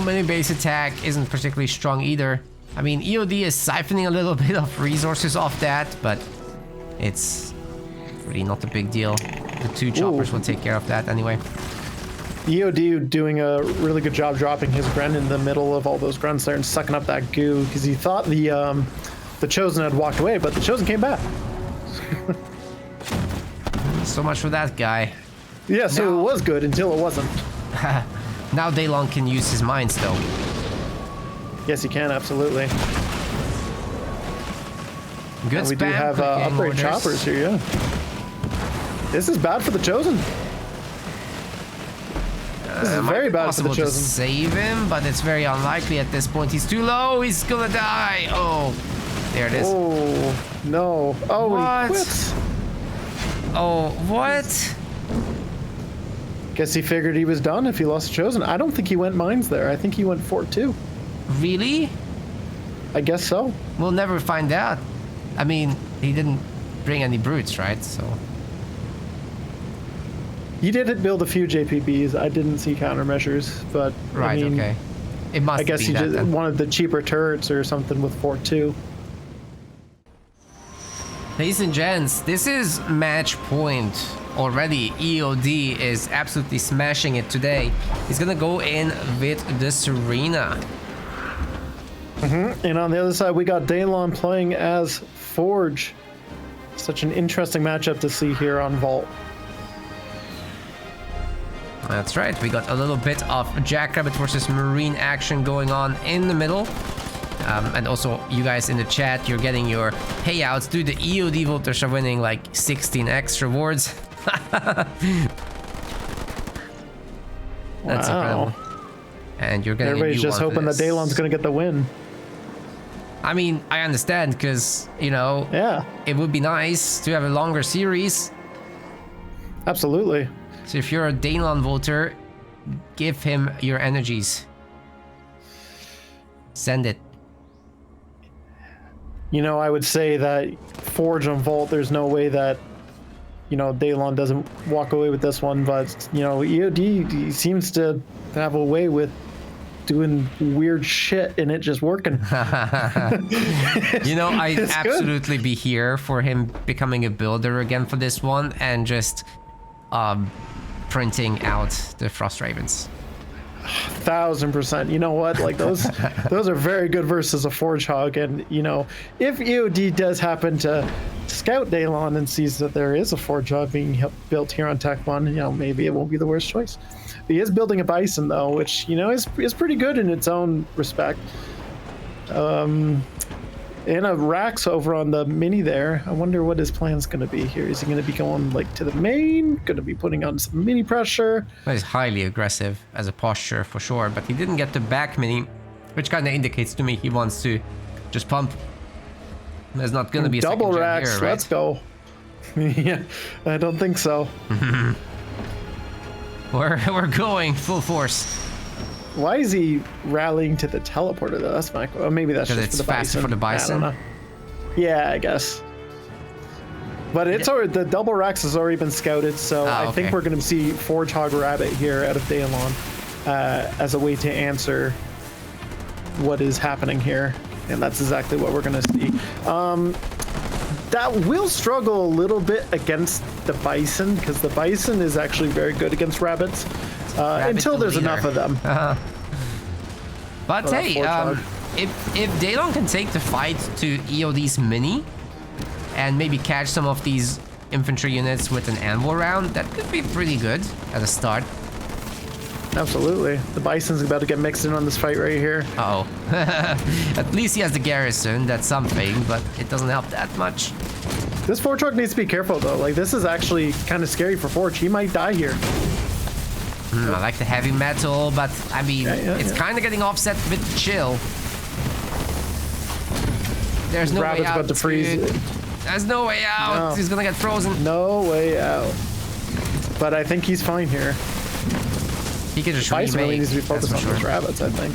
Mini base attack isn't particularly strong either. I mean, EOD is siphoning a little bit of resources off that, but it's really not a big deal. The 2 choppers will take care of that anyway. EOD doing a really good job dropping his Gren in the middle of all those grunts there and sucking up that goo, because he thought the Chosen had walked away, but the Chosen came back. So much for that guy. Yeah, so Now, it was good until it wasn't. Now Daylon can use his mines though. Yes, he can, absolutely. Good And we spam, do have clicking upgrade orders. choppers here, yeah. This is bad for the Chosen. This is very bad for the Possible to Chosen. save him, but it's very unlikely at this point. He's too low. He's gonna die. Oh, there it is. Oh, no. Oh, What? he quits. Oh, what? Guess he figured he was done if he lost the Chosen. I don't think he went mines there. I think he went Fort 2. Really? I guess so. We'll never find out. I mean, he didn't bring any brutes, right? So He did build a few JPBs. I didn't see countermeasures, but right, I mean, okay. It must. I guess be he that just then. wanted the cheaper turrets or something with Fort 2. Ladies and gents, this is match point already. EOD is absolutely smashing it today. He's gonna go in with the Serena. And on the other side, we got Daylon playing as Forge. Such an interesting matchup to see here on Vault. That's right, we got a little bit of Jackrabbit versus Marine action going on in the middle. And also, you guys in the chat, you're getting your payouts. Dude, the EOD voters are winning like 16x rewards. That's incredible. And you're getting Everybody's just hoping that Daylon's going to get the win. I mean, I understand, because, you know, Yeah, it would be nice to have a longer series. absolutely. So if you're a Daylon voter, give him your energies. Send it. You know, I would say that Forge on Vault, there's no way that, you know, Daylon doesn't walk away with this one. But, you know, EOD he seems to have a way with doing weird shit and it just working. You know, I'd It's good. absolutely be here for him becoming a builder again for this one and just printing out the Frost Ravens. 1000%. You know what? Like those are very good versus a Forge Hog. And, you know, if EOD does happen to scout Daylon and sees that there is a Forge Hog being built here on Tech 1, you know, maybe it won't be the worst choice. He is building a Bison, though, which, you know, is pretty good in its own respect. And a Rax over on the Mini there. I wonder what his plan's going to be here. Is he going to be going, like, to the main? Going to be putting on some Mini pressure? Well, he's highly aggressive as a posture for sure, but he didn't get the back Mini, which kind of indicates to me he wants to just pump. There's not going to be a double second gen Rax. here, right? Let's go. Yeah, I don't think so. We're going full force. Why is he rallying to the teleporter though? That's my. Well, maybe that's Because just it's for the faster Bison. for the Bison? I don't know. Yeah, I guess. But it's already, the double Rax has already been scouted, so I think okay. we're going to see Forge Hog Rabbit here out of Daylon as a way to answer what is happening here, and that's exactly what we're going to see. That will struggle a little bit against the Bison, because the Bison is actually very good against rabbits. Until there's enough of them. But Well, hey, Forge Hog. if Daylon can take the fight to EOD's Mini and maybe catch some of these infantry units with an anvil round, that could be pretty good at a start. Absolutely. The Bison's about to get mixed in on this fight right here. Uh-oh. At least he has the garrison, that's something, but it doesn't help that much. This Forge Hog needs to be careful though. Like, this is actually kind of scary for Forge. He might die here. I like the heavy metal, but I mean, it's yeah. kind of getting offset with chill. There's no way Rabbit's out. about to freeze. dude. There's no way out. No. He's gonna get frozen. No way out. But I think he's fine here. He can just Bison really remake, needs to be that's focused for on those sure. rabbits, I think.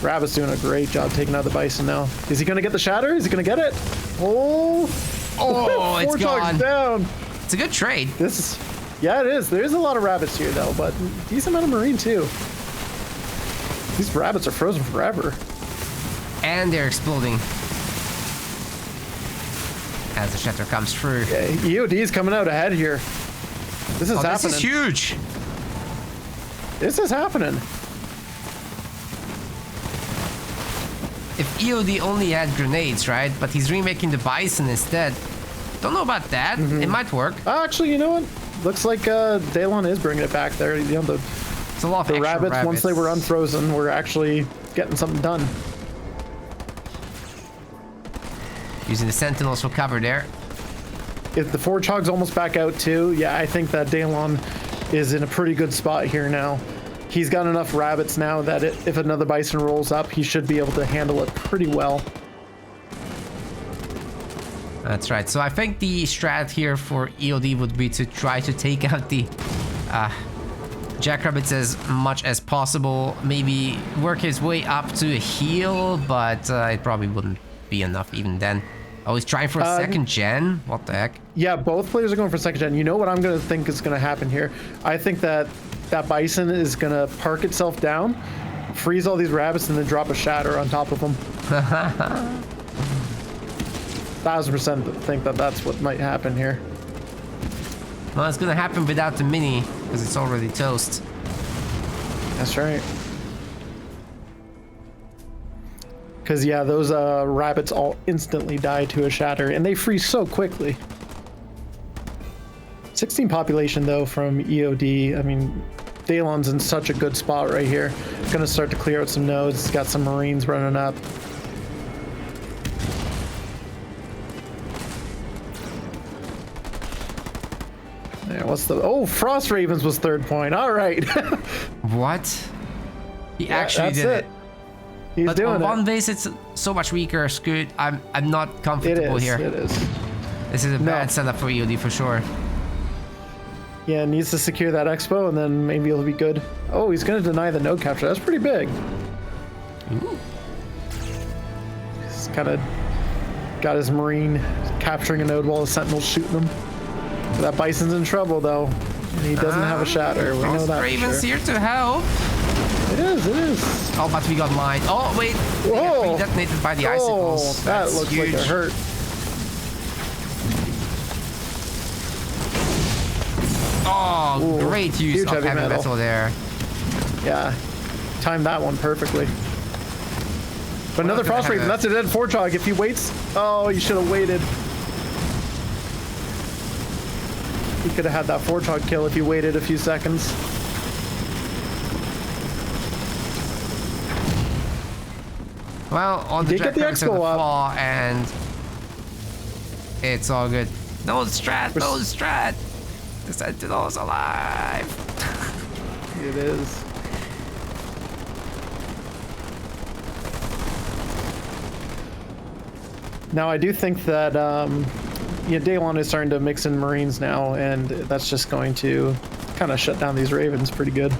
Rabbit's doing a great job taking out the Bison now. Is he going to get the shatter? Is he going to get it? Oh! Oh, it's Forge Hog's gone. down. It's a good trade. This is... Yeah, it is. There is a lot of rabbits here, though, but decent amount of Marine, too. These rabbits are frozen forever. And they're exploding as the shatter comes through. Okay, EOD is coming out ahead here. This is happening. This is huge. This is happening. If EOD only had grenades, right? But he's remaking the Bison instead. Don't know about that. It might work. Actually, you know what? Looks like Daylon is bringing it back there. You know, It's a lot of the extra rabbits, once they were unfrozen, were actually getting something done. Using the Sentinels for cover there. If the Forge Hog's almost back out too, yeah, I think that Daylon is in a pretty good spot here now. He's got enough rabbits now that if another Bison rolls up, he should be able to handle it pretty well. That's right. So I think the strat here for EOD would be to try to take out the Jackrabbits as much as possible. Maybe work his way up to a heal, but it probably wouldn't be enough even then. Oh, he's trying for a second gen? What the heck? Yeah, both players are going for second gen. You know what I'm going to think is going to happen here? I think that Bison is going to park itself down, freeze all these rabbits, and then drop a shatter on top of them. 1000% think that that's what might happen here. Well, it's gonna happen without the mini, because it's already toast. That's right. Because, yeah, those rabbits all instantly die to a shatter, and they freeze so quickly. 16 population, though, from EOD. I mean, Daylon's in such a good spot right here. Gonna start to clear out some nodes. He's got some Marines running up. Yeah, what's the... Oh, Frost Ravens was third point. All right. What? He actually did it. He's but doing on it. one base, it's so much weaker. Scoot, I'm not comfortable here. It is. This is a bad setup for EOD for sure. Yeah, needs to secure that expo, and then maybe it'll be good. Oh, he's going to deny the node capture. That's pretty big. Ooh. He's kind of got his Marine capturing a node while the Sentinel's shooting him. That Bison's in trouble, though. And he doesn't have a shatter. We know that. Raven's here to help. It is. Oh, but we got mine. Oh, wait. Whoa. Detonated by the icicles. That That's looks huge. like it hurt. Oh, Ooh, great use huge of heavy metal there. Yeah, timed that one perfectly. But another Frost Raven, that's a dead Fortrog. If he waits, oh, he should have waited. He could have had that Fortrog kill if he waited a few seconds. Well, on the get the Jackrabbits are the expo up. flaw, and it's all good. No strat, no strat. The Sentinel's alive. It is. Now, I do think that Daylon is starting to mix in Marines now, and that's just going to kind of shut down these Ravens pretty good.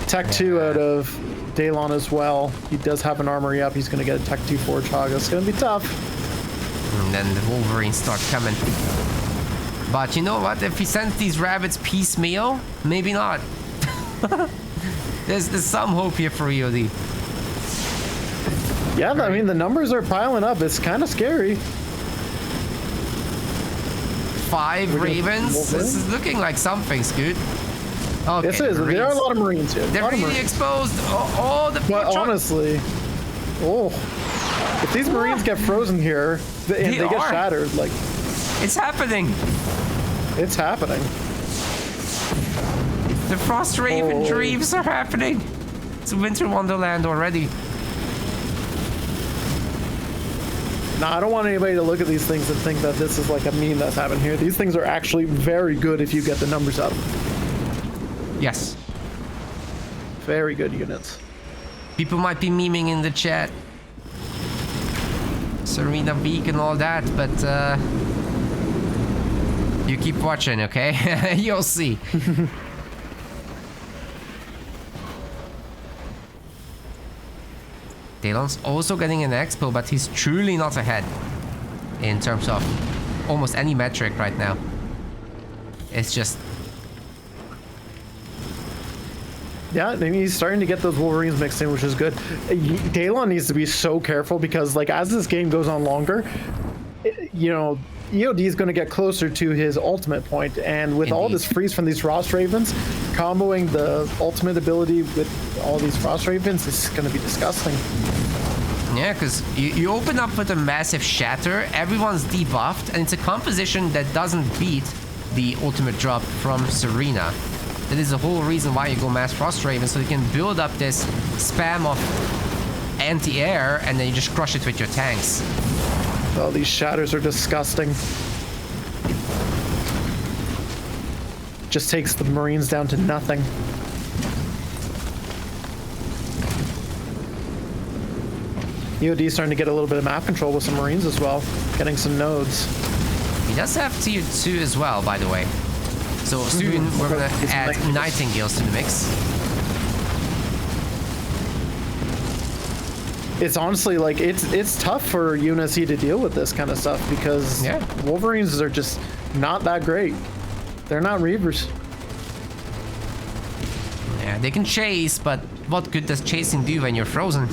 Tech 2 out of Daylon as well. He does have an armory up. He's going to get a Tech 2 Fortrog. It's going to be tough. And then the Wolverines start coming. But you know what? If he sends these rabbits piecemeal, maybe not. There's some hope here for EOD. Yeah, I mean, the numbers are piling up. It's kind of scary. 5 Ravens? This is looking like something, Scoot. Okay, This is. There are a lot of Marines here. They're really exposed. Oh, the But honestly, if these Marines get frozen here and they get shattered, like, it's happening. it's happening. The Frost Raven dreams are happening. It's Winter Wonderland already. Now, I don't want anybody to look at these things and think that this is like a meme that's happening here. These things are actually very good if you get the numbers up. Yes. Very good units. People might be memeing in the chat. Serena Beak and all that, but you keep watching, okay? You'll see. Daylon's also getting an expo, but he's truly not ahead in terms of almost any metric right now. It's just... Yeah, and he's starting to get those Wolverines mixed in, which is good. Daylon needs to be so careful because, like, as this game goes on longer, EOD is going to get closer to his ultimate point, and with all this freeze from these Frost Ravens, comboing the ultimate ability with all these Frost Ravens is going to be disgusting. Yeah, because you open up with a massive shatter, everyone's debuffed, and it's a composition that doesn't beat the ultimate drop from Serena. That is the whole reason why you go mass Frost Raven, so you can build up this spam of anti-air, and then you just crush it with your tanks. Oh, these shatters are disgusting. Just takes the Marines down to nothing. EOD starting to get a little bit of map control with some Marines as well, getting some nodes. He does have tier 2 as well, by the way. So soon we're gonna add Nightingales to the mix. It's honestly like it's tough for UNSC to deal with this kind of stuff because Wolverines are just not that great. They're not Reavers. Yeah, they can chase, but what good does chasing do when you're frozen?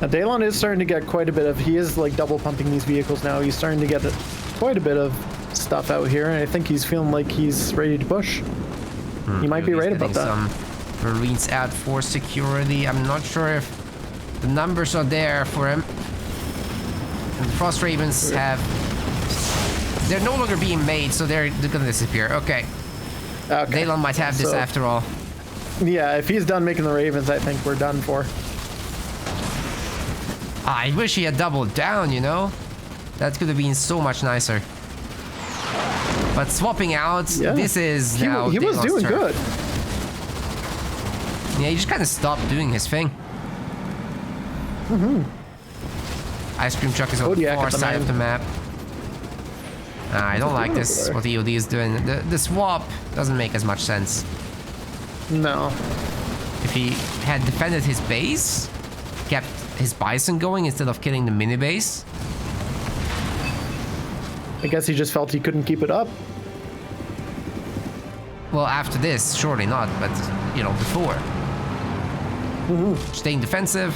Now Daylon is starting to get quite a bit of. He is like double pumping these vehicles now. He's starting to get quite a bit of stuff out here, and I think he's feeling like he's ready to push. He might be right about that. Some Marines out for security. I'm not sure if the numbers are there for him. And the Frost Ravens they're no longer being made, so they're gonna disappear. Okay. Daylon might have this after all. Yeah, if he's done making the Ravens, I think we're done for. I wish he had doubled down, you know? That could have been so much nicer. But swapping out, this is now he was doing good. Yeah, he just kind of stopped doing his thing. Ice cream truck is on the far side of the map. I don't like this, what EOD is doing. The swap doesn't make as much sense. No. If he had defended his base, kept his Bison going instead of killing the mini base. I guess he just felt he couldn't keep it up. Well, after this, surely not, but, you know, before. Staying defensive,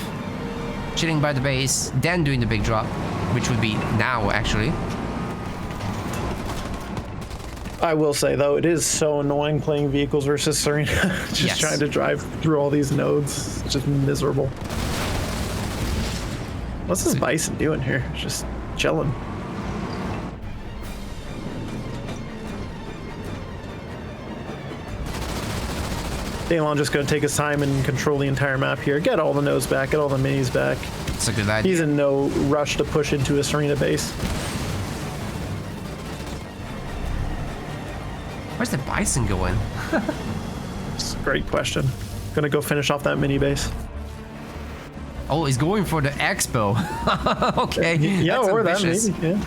chilling by the base, then doing the big drop, which would be now, actually. I will say, though, it is so annoying playing vehicles versus Serena. Just trying to drive through all these nodes. It's just miserable. What's this Bison doing here? Just chilling. Daylon just going to take his time and control the entire map here. Get all the nodes back, get all the minis back. It's a good idea. He's in no rush to push into a Serena base. Where's the Bison going? It's a great question. Gonna go finish off that mini base. Oh, he's going for the Expo. Okay. Yeah, or ambitious. that maybe. Yeah.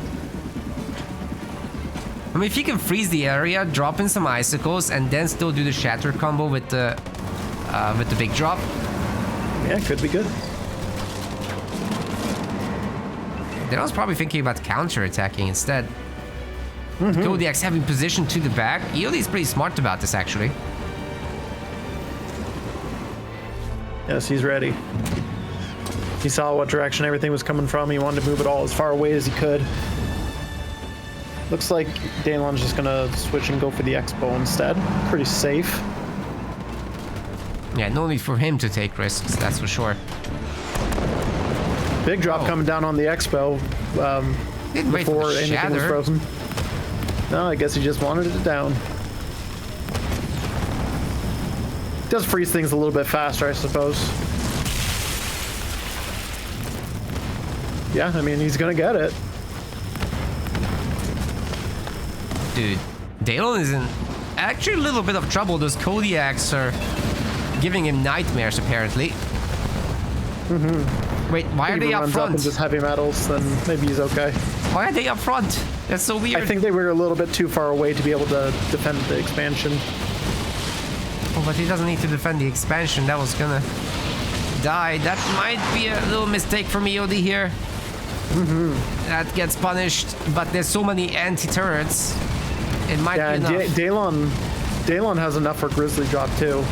I mean, if you can freeze the area, drop in some icicles, and then still do the shatter combo with the big drop. Yeah, could be good. Then I was probably thinking about counter-attacking instead. Kodiak's having position to the back. EOD is pretty smart about this, actually. Yes, he's ready. He saw what direction everything was coming from. He wanted to move it all as far away as he could. Looks like Daylon's just gonna switch and go for the Expo instead. Pretty safe. Yeah, no need for him to take risks, that's for sure. Big drop coming down on the Expo before anything was frozen. No, I guess he just wanted it down. Does freeze things a little bit faster, I suppose. Yeah, I mean, he's gonna get it. Dude, Daylon is in actually a little bit of trouble. Those Kodiaks are giving him nightmares, apparently. Wait, why are they up front? Up and just heavy metals, then maybe he's okay. Why are they up front? That's so weird. I think they were a little bit too far away to be able to defend the expansion. Oh, but he doesn't need to defend the expansion. That was gonna die. That might be a little mistake from EOD here. That gets punished, but there's so many anti-turrets. It might be enough. Daylon has enough for Grizzly drop too.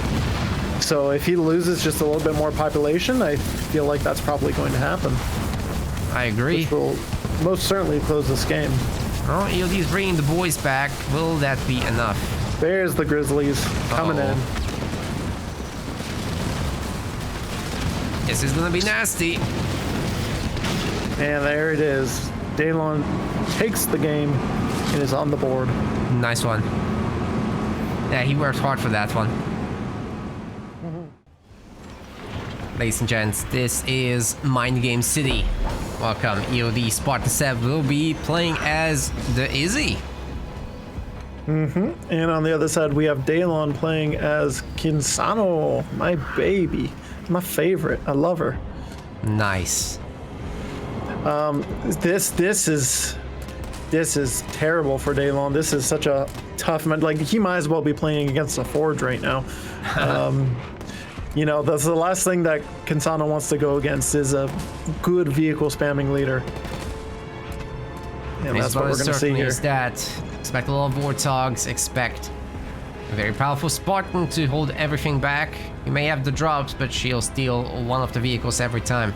So if he loses just a little bit more population, I feel like that's probably going to happen. I agree. Which will most certainly close this game. Oh, EOD's bringing the boys back. Will that be enough? There's the Grizzlies coming in. This is gonna be nasty. And there it is. Daylon takes the game and is on the board. Nice one. Yeah, he worked hard for that one. Ladies and gents, this is Mind Game City. Welcome, EOD Spartan 7 will be playing as the Izzy. And on the other side, we have Daylon playing as Kinsano, my baby, my favorite. I love her. Nice. This is This is terrible for Daylon. This is such a tough man. Like, he might as well be playing against a Forge right now. You know, that's the last thing that Kansano wants to go against is a good vehicle spamming leader. And that's what we're going to see here. Is that expect a lot of Warthogs, expect a very powerful Spartan to hold everything back. You may have the drops, but she'll steal one of the vehicles every time.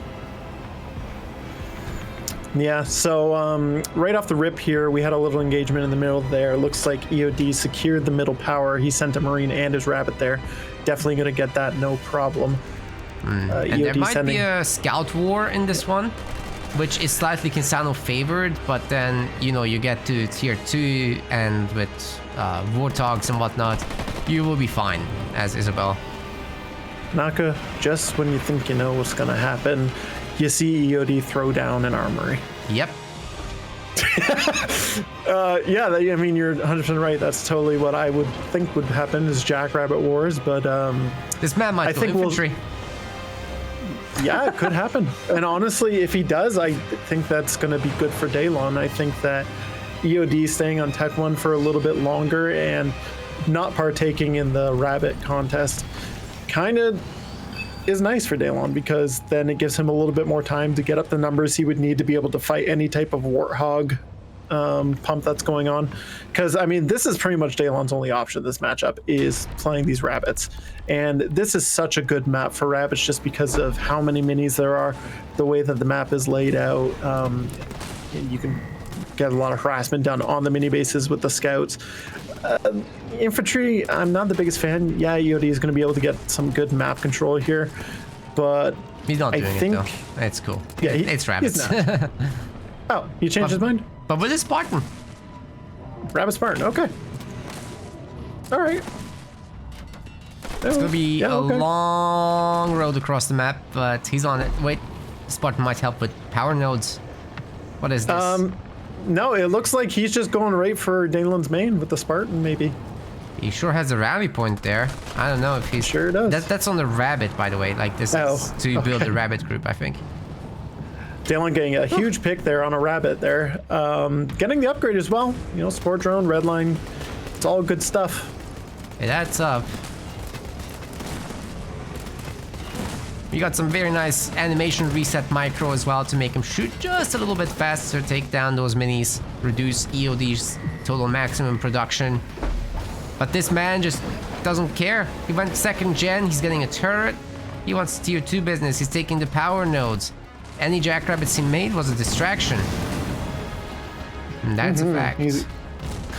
Yeah, so right off the rip here, we had a little engagement in the middle there. Looks like EOD secured the middle power. He sent a Marine and his Rabbit there. Definitely going to get that, no problem. And EOD there might be a scout war in this one, which is slightly Kansano favored, but then, you know, you get to tier 2 and with Warthogs and whatnot, you will be fine as Isabel. Naka, just when you think you know what's going to happen, you see EOD throw down an armory. Yep. Yeah, I mean, you're 100% right. That's totally what I would think would happen is Jackrabbit Wars, but this man might go infantry. Yeah, it could happen. And honestly, if he does, I think that's going to be good for Daylon. I think that EOD staying on Tech 1 for a little bit longer and not partaking in the Rabbit contest kind of is nice for Daylon, because then it gives him a little bit more time to get up the numbers he would need to be able to fight any type of Warthog pump that's going on. Because, I mean, this is pretty much Daylon's only option this matchup is playing these Rabbits. And this is such a good map for Rabbits just because of how many minis there are, the way that the map is laid out. You can get a lot of harassment done on the mini bases with the scouts. Infantry, I'm not the biggest fan. Yeah, EOD is going to be able to get some good map control here, but he's not doing it though. It's cool. Yeah, it's Rabbits. Oh, you changed his mind? But with a Spartan. Rabbit Spartan, okay. All right. It's going to be a long road across the map, but he's on it. Wait, Spartan might help with power nodes. What is this? No, it looks like he's just going right for Daylon's main with the Spartan, maybe. He sure has a rally point there. I don't know if he's... Sure does. That's on the Rabbit, by the way. Like, this is to build the Rabbit group, I think. Daylon getting a huge pick there on a Rabbit there. Getting the upgrade as well. You know, Sport Drone, Redline. It's all good stuff. It adds up. You got some very nice animation reset micro as well to make him shoot just a little bit faster, take down those minis, reduce EOD's total maximum production. But this man just doesn't care. He went 2nd gen, he's getting a turret. He wants tier 2 business, he's taking the power nodes. Any Jackrabbits he made was a distraction. And that's a fact.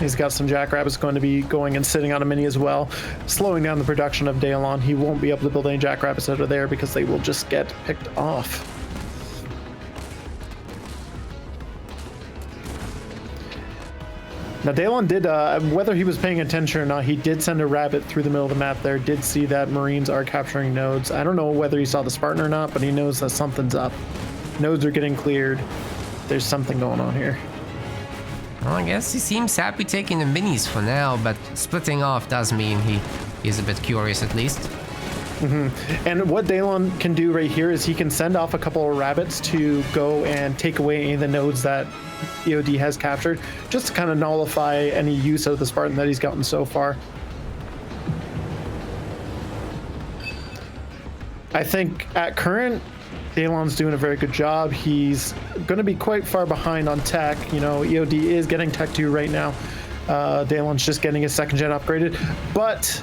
He's got some Jackrabbits going to be going and sitting on a mini as well, slowing down the production of Daylon. He won't be able to build any Jackrabbits out of there because they will just get picked off. Now Daylon did, whether he was paying attention or not, he did send a Rabbit through the middle of the map there, did see that Marines are capturing nodes. I don't know whether he saw the Spartan or not, but he knows that something's up. Nodes are getting cleared. There's something going on here. Well, I guess he seems happy taking the minis for now, but splitting off does mean he is a bit curious at least. And what Daylon can do right here is he can send off a couple of Rabbits to go and take away any of the nodes that EOD has captured, just to kind of nullify any use of the Spartan that he's gotten so far. I think at current, Daylon's doing a very good job. He's going to be quite far behind on tech. You know, EOD is getting tech 2 right now. Daylon's just getting his 2nd gen upgraded. But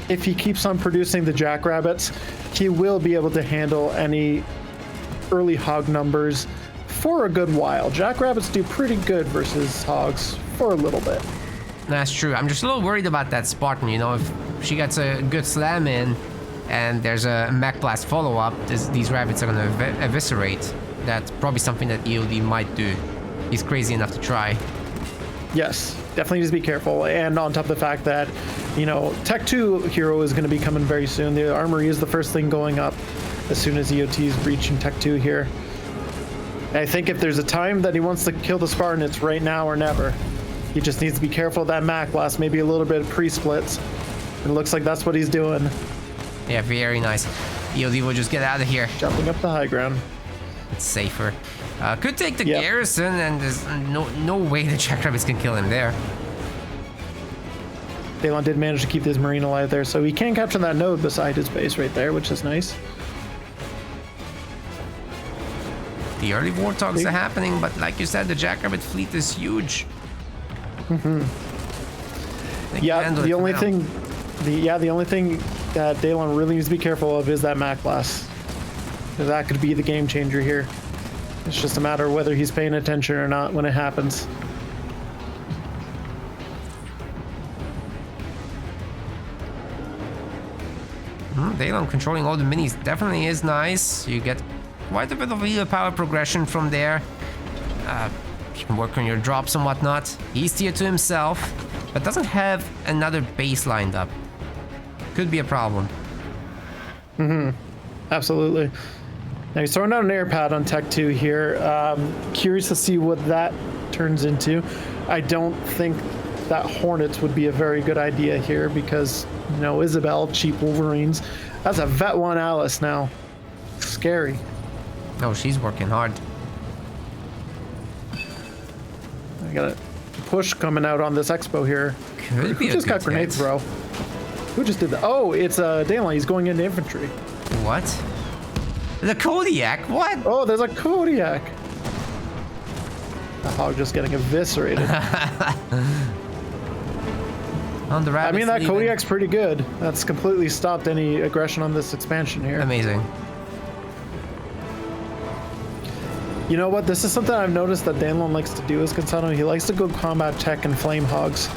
if he keeps on producing the Jackrabbits, he will be able to handle any early hog numbers for a good while. Jackrabbits do pretty good versus hogs for a little bit. That's true. I'm just a little worried about that Spartan. You know, if she gets a good slam in, and there's a mech blast follow-up, these Rabbits are going to eviscerate. That's probably something that EOD might do. He's crazy enough to try. Yes, definitely just be careful. And on top of the fact that, you know, Tech 2 hero is going to be coming very soon. The armory is the first thing going up as soon as EOT is reaching Tech 2 here. And I think if there's a time that he wants to kill the Spartan, it's right now or never. He just needs to be careful of that Mach Blast, maybe a little bit of pre-splits. It looks like that's what he's doing. Yeah, very nice. EOD will just get out of here. Jumping up the high ground. It's safer. Could take the Yep. garrison, and there's no way the jackrabbits can kill him there. Daylon did manage to keep his marine alive there, so he can capture that node beside his base right there, which is nice. The early warthogs are happening, but like you said, the jackrabbit fleet is huge. Yeah, the only thing that Daylon really needs to be careful of is that Mac blast. Because that could be the game changer here. It's just a matter of whether he's paying attention or not when it happens. Daylon controlling all the minis definitely is nice. You get quite a bit of healer power progression from there. You can work on your drops and whatnot. He's tier 2 himself, but doesn't have another base lined up. Could be a problem. Absolutely. Now he's throwing out an air pad on Tech 2 here. Curious to see what that turns into. I don't think that Hornets would be a very good idea here because, you know, Isabel, cheap Wolverines. That's a Vet 1 Alice now. Scary. Oh, she's working hard. I got a push coming out on this expo here. Could be Who a just good got grenades, hit. bro? Who just did that? Oh, it's Daylon. He's going into infantry. What? The Kodiak? What? Oh, there's a Kodiak. The hog just getting eviscerated. On the I rabbits mean, that leaving. Kodiak's pretty good. That's completely stopped any aggression on this expansion here. Amazing. You know what? This is something I've noticed that Daylon likes to do as Consano. He likes to go combat tech and flame hogs.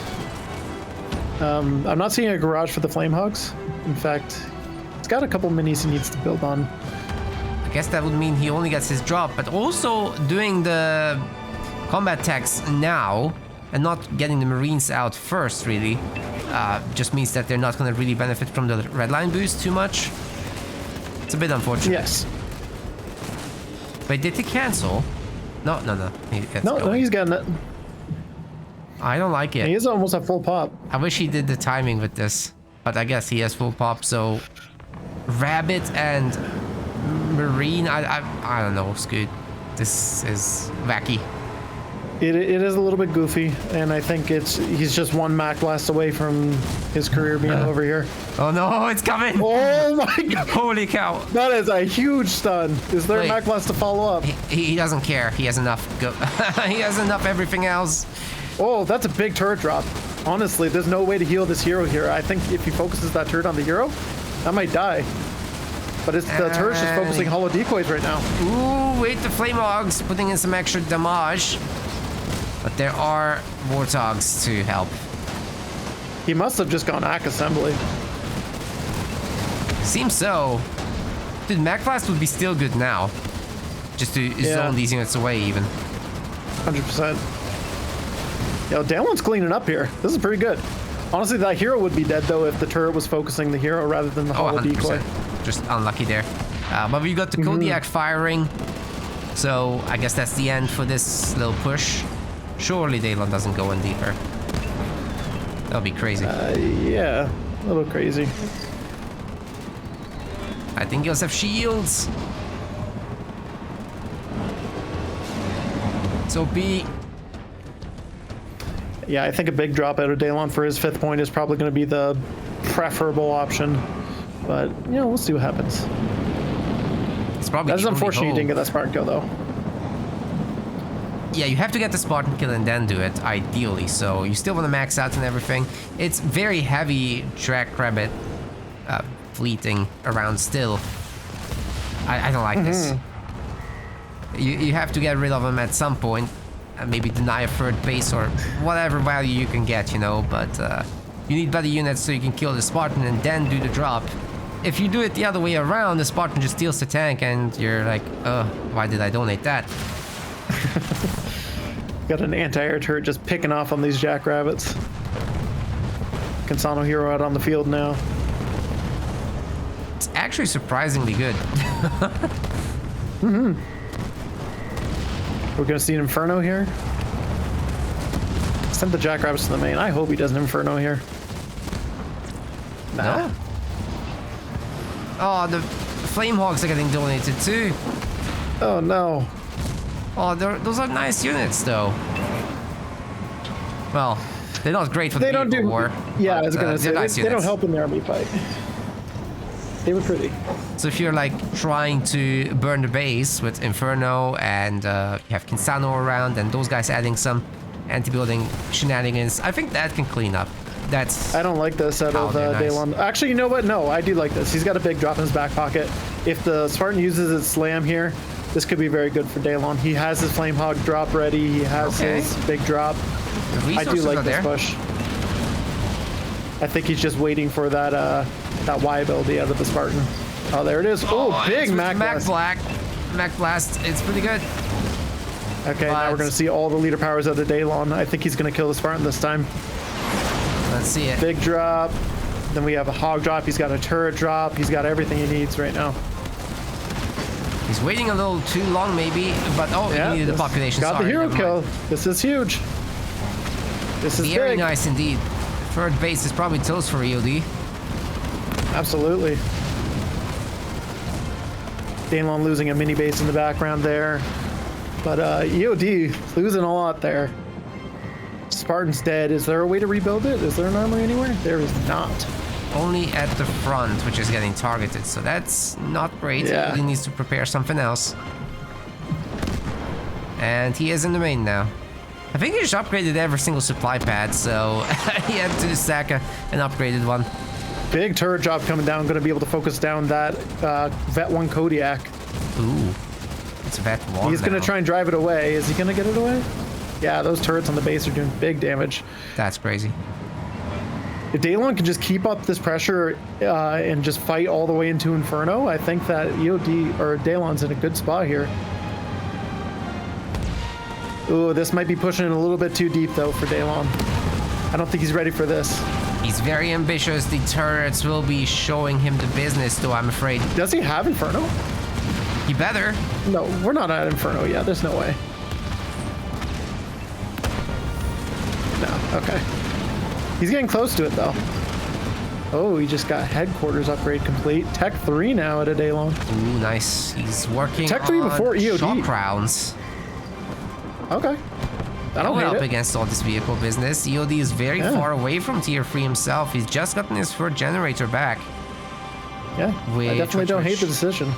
I'm not seeing a garage for the flame hogs. In fact, it's got a couple minis he needs to build on. I guess that would mean he only gets his drop, but also doing the combat techs now and not getting the Marines out first, really, just means that they're not going to really benefit from the red line boost too much. It's a bit unfortunate. Yes. Wait, did he cancel? No. No, he's getting it. I don't like it. He is almost at full pop. I wish he did the timing with this, but I guess he has full pop, so Rabbit and Marine, I don't know, Scoot. This is wacky. It is a little bit goofy, and I think he's just one Mac blast away from his career being over here. Oh no, it's coming! Oh my god! Holy cow! That is a huge stun. Is there Wait. a Mac blast to follow up? He doesn't care. He has enough. He has enough everything else. Oh, that's a big turret drop. Honestly, there's no way to heal this hero here. I think if he focuses that turret on the hero, that might die. But the turret's just focusing hollow decoys right now. Ooh, wait, the flame hogs putting in some extra damage. But there are warthogs to help. He must have just gone ACK assembly. Seems so. Dude, Macblast would be still good now. Just to zone these units away even. 100%. Yo, Daylon's cleaning up here. This is pretty good. Honestly, that hero would be dead though if the turret was focusing the hero rather than the hollow decoy. Just unlucky there. But we got the Kodiak firing. So I guess that's the end for this little push. Surely Daylon doesn't go in deeper. That would be crazy. Yeah, a little crazy. I think he also have shields. So B. Yeah, I think a big drop out of Daylon for his 5th point is probably going to be the preferable option. But, you know, we'll see what happens. It's probably That's the only unfortunate you hope. didn't get that Spartan kill, though. Yeah, you have to get the Spartan kill and then do it, ideally. So you still want to max out and everything. It's very heavy Jackrabbit fleeting around still. I don't like this. You have to get rid of them at some point. Maybe deny a 3rd base or whatever value you can get, you know. But you need better units so you can kill the Spartan and then do the drop. If you do it the other way around, the Spartan just steals the tank and you're like, why did I donate that? Got an anti-air turret just picking off on these jackrabbits. Consano hero out on the field now. It's actually surprisingly good. We're gonna see an Inferno here. Send the jackrabbits to the main. I hope he does an Inferno here. Nah. No? Oh, the flame hogs are getting donated too. Oh no. Oh, those are nice units, though. Well, they're not great for the vehicle war. Yeah, I was gonna say nice they don't help in the army fight. They were pretty. So if you're like trying to burn the base with Inferno and you have Kinsano around and those guys adding some anti-building shenanigans, I think that can clean up. I don't like this out of nice. Daylon. Actually, you know what? No, I do like this. He's got a big drop in his back pocket. If the Spartan uses its slam here, this could be very good for Daylon. He has his Flame Hog drop ready. He has his big drop. I do like this push. I think he's just waiting for that that Y ability out of the Spartan. Oh, there it is. Oh, big Mac Blast. Mac Blast. It's pretty good. Okay, now we're going to see all the leader powers out of Daylon. I think he's going to kill the Spartan this time. Let's see it. Big drop. Then we have a hog drop. He's got a turret drop. He's got everything he needs right now. He's waiting a little too long, maybe. But he needed the population. Got the hero kill. This is huge. This is very big. nice indeed. Third base is probably toast for EOD. Absolutely. Daylon losing a mini base in the background there. But EOD losing a lot there. Spartan's dead. Is there a way to rebuild it? Is there an armory anywhere? There is not. Only at the front, which is getting targeted. So that's not great. Yeah. He needs to prepare something else. And he is in the main now. I think he just upgraded every single supply pad, so he had to stack an upgraded one. Big turret drop coming down. Going to be able to focus down that Vet 1 Kodiak. Ooh. It's Vet 1 He's going to try and drive it away. Is he going to get it away? Yeah, those turrets on the base are doing big damage. That's crazy. If Daylon can just keep up this pressure and just fight all the way into Inferno, I think that EOD or Daylon's in a good spot here. Ooh, this might be pushing it a little bit too deep though for Daylon. I don't think he's ready for this. He's very ambitious. The turrets will be showing him the business, though, I'm afraid. Does he have Inferno? He better. No, we're not at Inferno yet. There's no way. No, okay. He's getting close to it, though. Oh, he just got headquarters upgrade complete. Tech 3 now at a Daylon. Ooh, nice. He's working Tech 3 before EOD. shock crowns. Okay. That'll help against all this vehicle business. EOD is very far away from tier 3 himself. He's just gotten his third generator back. Yeah, I definitely don't hate the decision.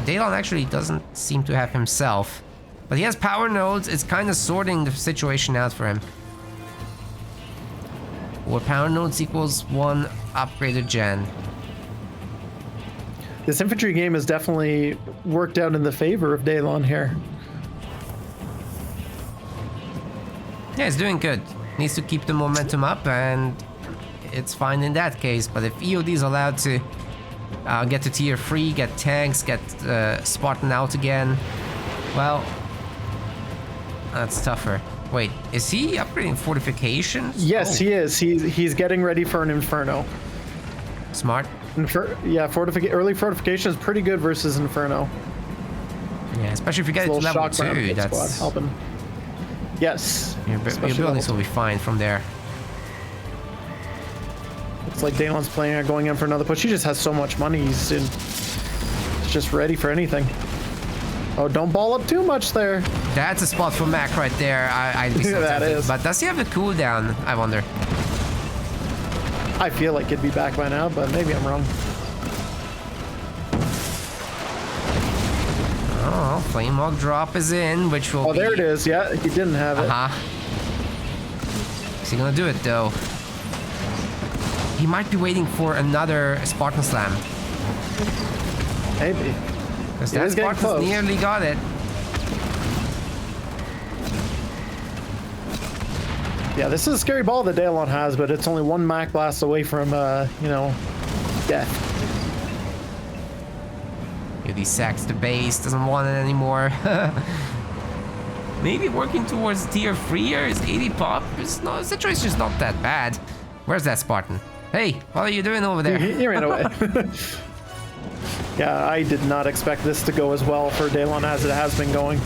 Daylon actually doesn't seem to have himself. But he has power nodes. It's kind of sorting the situation out for him. 4 power nodes equals 1 upgraded gen. This infantry game has definitely worked out in the favor of Daylon here. Yeah, he's doing good. Needs to keep the momentum up, and it's fine in that case. But if EOD is allowed to get to tier 3, get tanks, get Spartan out again, well, that's tougher. Wait, is he upgrading fortifications? Yes, he is. He's getting ready for an Inferno. Smart. Yeah, early fortification is pretty good versus Inferno. Yeah, especially if you get it to level 2. That's helping. Yes. Your buildings will be fine from there. It's like Daylon's playing or going in for another push. He just has so much money. He's just ready for anything. Oh, don't ball up too much there. That's a spot for Mac right there. I'd be so that is. But does he have the cooldown? I wonder. I feel like it'd be back by now, but maybe I'm wrong. Oh, Flame Hog drop is in, which will be... there it is. Yeah, he didn't have it. Is he gonna do it, though? He might be waiting for another Spartan Slam. Maybe. Because that Spartan's nearly got it. Yeah, this is a scary ball that Daylon has, but it's only 1 Mac Blast away from, you know, death. He sacks the base, doesn't want it anymore. Maybe working towards tier 3 here is 80 pop. The situation's not that bad. Where's that Spartan? Hey, what are you doing over there? He ran away. Yeah, I did not expect this to go as well for Daylon as it has been going.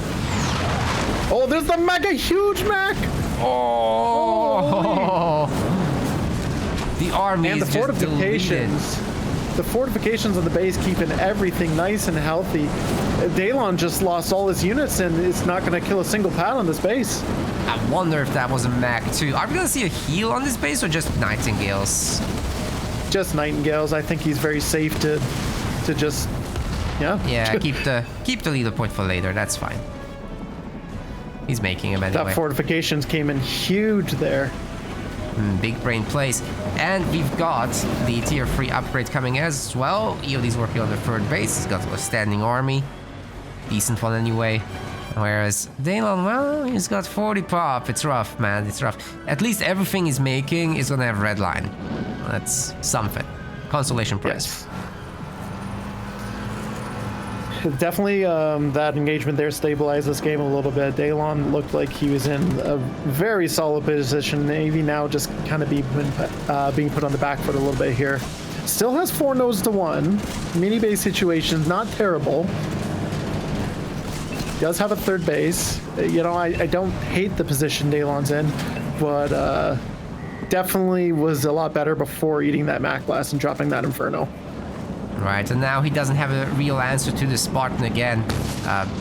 Oh, there's the mega huge Mac! Oh! The army and is the fortifications. Just the fortifications on the base keeping everything nice and healthy. Daylon just lost all his units and it's not going to kill a single pad on this base. I wonder if that was a Mac too. Are we gonna see a heal on this base or just Nightingales? Just Nightingales. I think he's very safe to just, yeah. Yeah, keep the leader point for later. That's fine. He's making him anyway. That fortifications came in huge there. Big brain plays. And we've got the tier 3 upgrade coming as well. EOD's working on the third base. He's got a standing army. Decent one anyway. Whereas Daylon, well, he's got 40 pop. It's rough, man. It's rough. At least everything he's making is gonna have red line. That's something. Consolation prize. Yes. Definitely that engagement there stabilized this game a little bit. Daylon looked like he was in a very solid position. Maybe now just kind of being put on the back foot a little bit here. Still has 4 nodes to 1. Mini base situations, not terrible. Does have a third base. You know, I don't hate the position Daylon's in, but definitely was a lot better before eating that Mac Blast and dropping that Inferno. Right, and now he doesn't have a real answer to the Spartan again.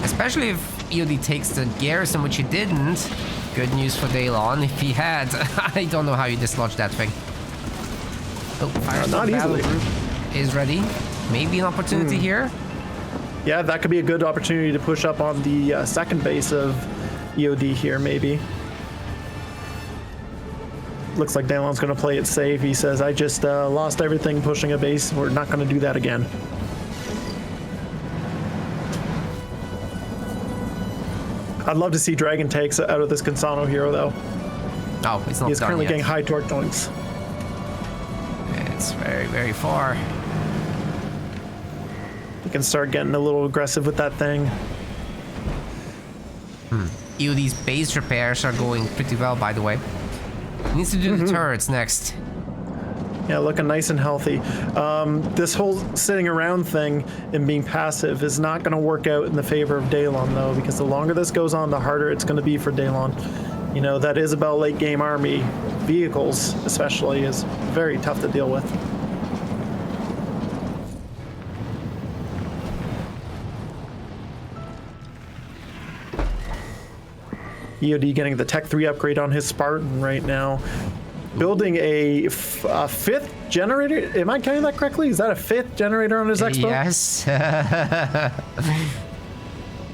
Especially if EOD takes the Garrison, which he didn't. Good news for Daylon. If he had, I don't know how you dislodge that thing. Oh, Fire not easily. Is ready. Maybe an opportunity here. Yeah, that could be a good opportunity to push up on the second base of EOD here, maybe. Looks like Daylon's going to play it safe. He says, I just lost everything pushing a base. We're not going to do that again. I'd love to see Dragon takes out of this Consano hero, though. Oh, it's not He's done currently yet. getting high torque joints. It's very, very far. You can start getting a little aggressive with that thing. EOD's base repairs are going pretty well, by the way. He needs to do the turrets next. Yeah, looking nice and healthy. This whole sitting around thing and being passive is not going to work out in the favor of Daylon, though, because the longer this goes on, the harder it's going to be for Daylon. You know, that is about late game army. Vehicles, especially, is very tough to deal with. EOD getting the Tech 3 upgrade on his Spartan right now. Building a fifth generator. Am I counting that correctly? Is that a 5th generator on his Expo? Yes.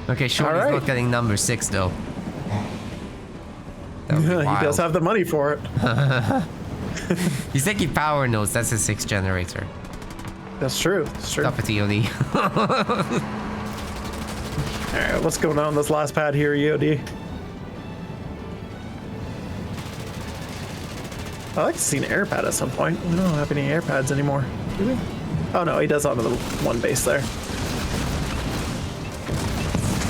Okay, sure, he's not getting number 6, though. He does have the money for it. He's taking power nodes. That's his 6th generator. That's true. That's true. Stop it, EOD. All right, what's going on this last pad here, EOD? I'd like to see an air pad at some point. We don't have any air pads anymore, do we? Oh no, he does on the one base there.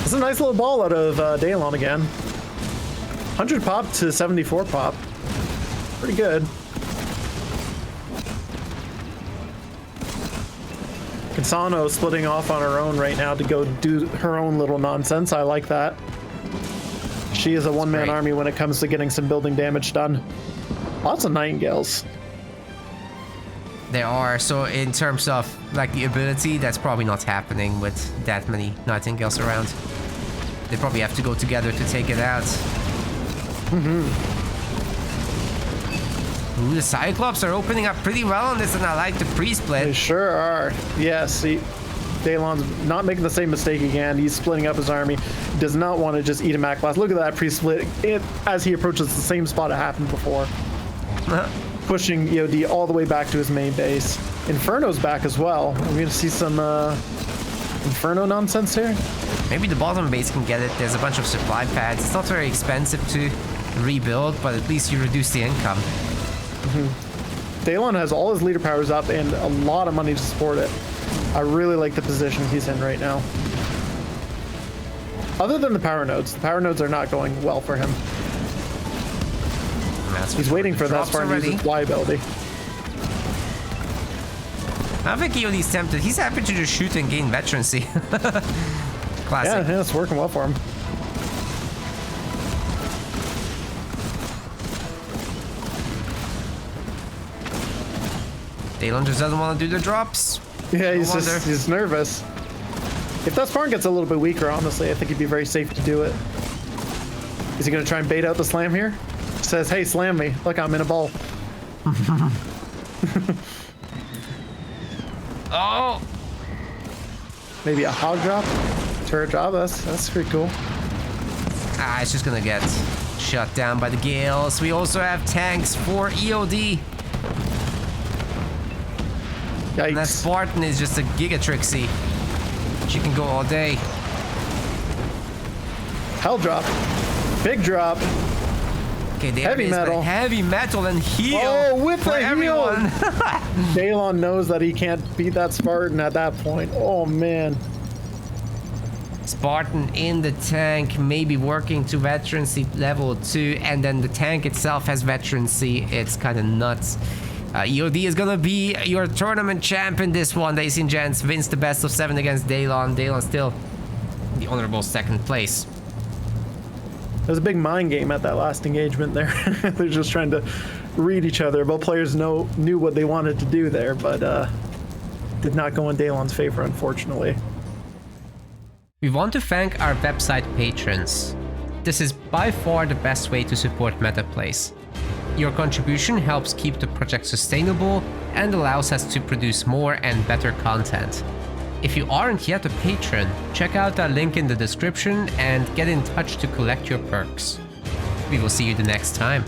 It's a nice little ball out of Daylon again. 100 pop to 74 pop. Pretty good. Consano splitting off on her own right now to go do her own little nonsense. I like that. She is a one-man army when it comes to getting some building damage done. Lots of Nightingales. There are, so in terms of like the ability, that's probably not happening with that many Nightingales around. They probably have to go together to take it out. Ooh, the Cyclops are opening up pretty well on this, and I like the pre-split. They sure are. Yeah, see, Daylon's not making the same mistake again. He's splitting up his army. Does not want to just eat a Mac Blast. Look at that pre-split. As he approaches the same spot it happened before. Pushing EOD all the way back to his main base. Inferno's back as well. We're going to see some Inferno nonsense here. Maybe the bottom base can get it. There's a bunch of supply pads. It's not very expensive to rebuild, but at least you reduce the income. Daylon has all his leader powers up and a lot of money to support it. I really like the position he's in right now. Other than the power nodes are not going well for him. He's waiting for that far to use his fly ability. I think EOD's tempted. He's happy to just shoot and gain veterancy. Classic. Yeah, it's working well for him. Daylon just doesn't want to do the drops. Yeah, No wonder. he's nervous. If that spawn gets a little bit weaker, honestly, I think he'd be very safe to do it. Is he gonna try and bait out the slam here? Says, hey, slam me. Look, I'm in a ball. Oh! Maybe a hog drop? Turret drop? That's pretty cool. Ah, it's just gonna get shut down by the Gales. We also have tanks for EOD. And that Yikes. Spartan is just a Giga Trixie. She can go all day. Hell drop. Big drop. Okay, there Heavy it is, metal. the heavy metal and heal Oh, with for the heal. everyone. Daylon knows that he can't beat that Spartan at that point. Oh, man. Spartan in the tank, maybe working to veterancy level 2, and then the tank itself has veterancy. It's kind of nuts. EOD is gonna be your tournament champ in this one, ladies and gents. Wins the best of 7 against Daylon. Daylon still the honorable 2nd place. There's a big mind game at that last engagement there. They're just trying to read each other. Both players knew what they wanted to do there, but did not go in Daylon's favor, unfortunately. We want to thank our website patrons. This is by far the best way to support MetaPlays. Your contribution helps keep the project sustainable and allows us to produce more and better content. If you aren't yet a patron, check out our link in the description and get in touch to collect your perks. We will see you the next time.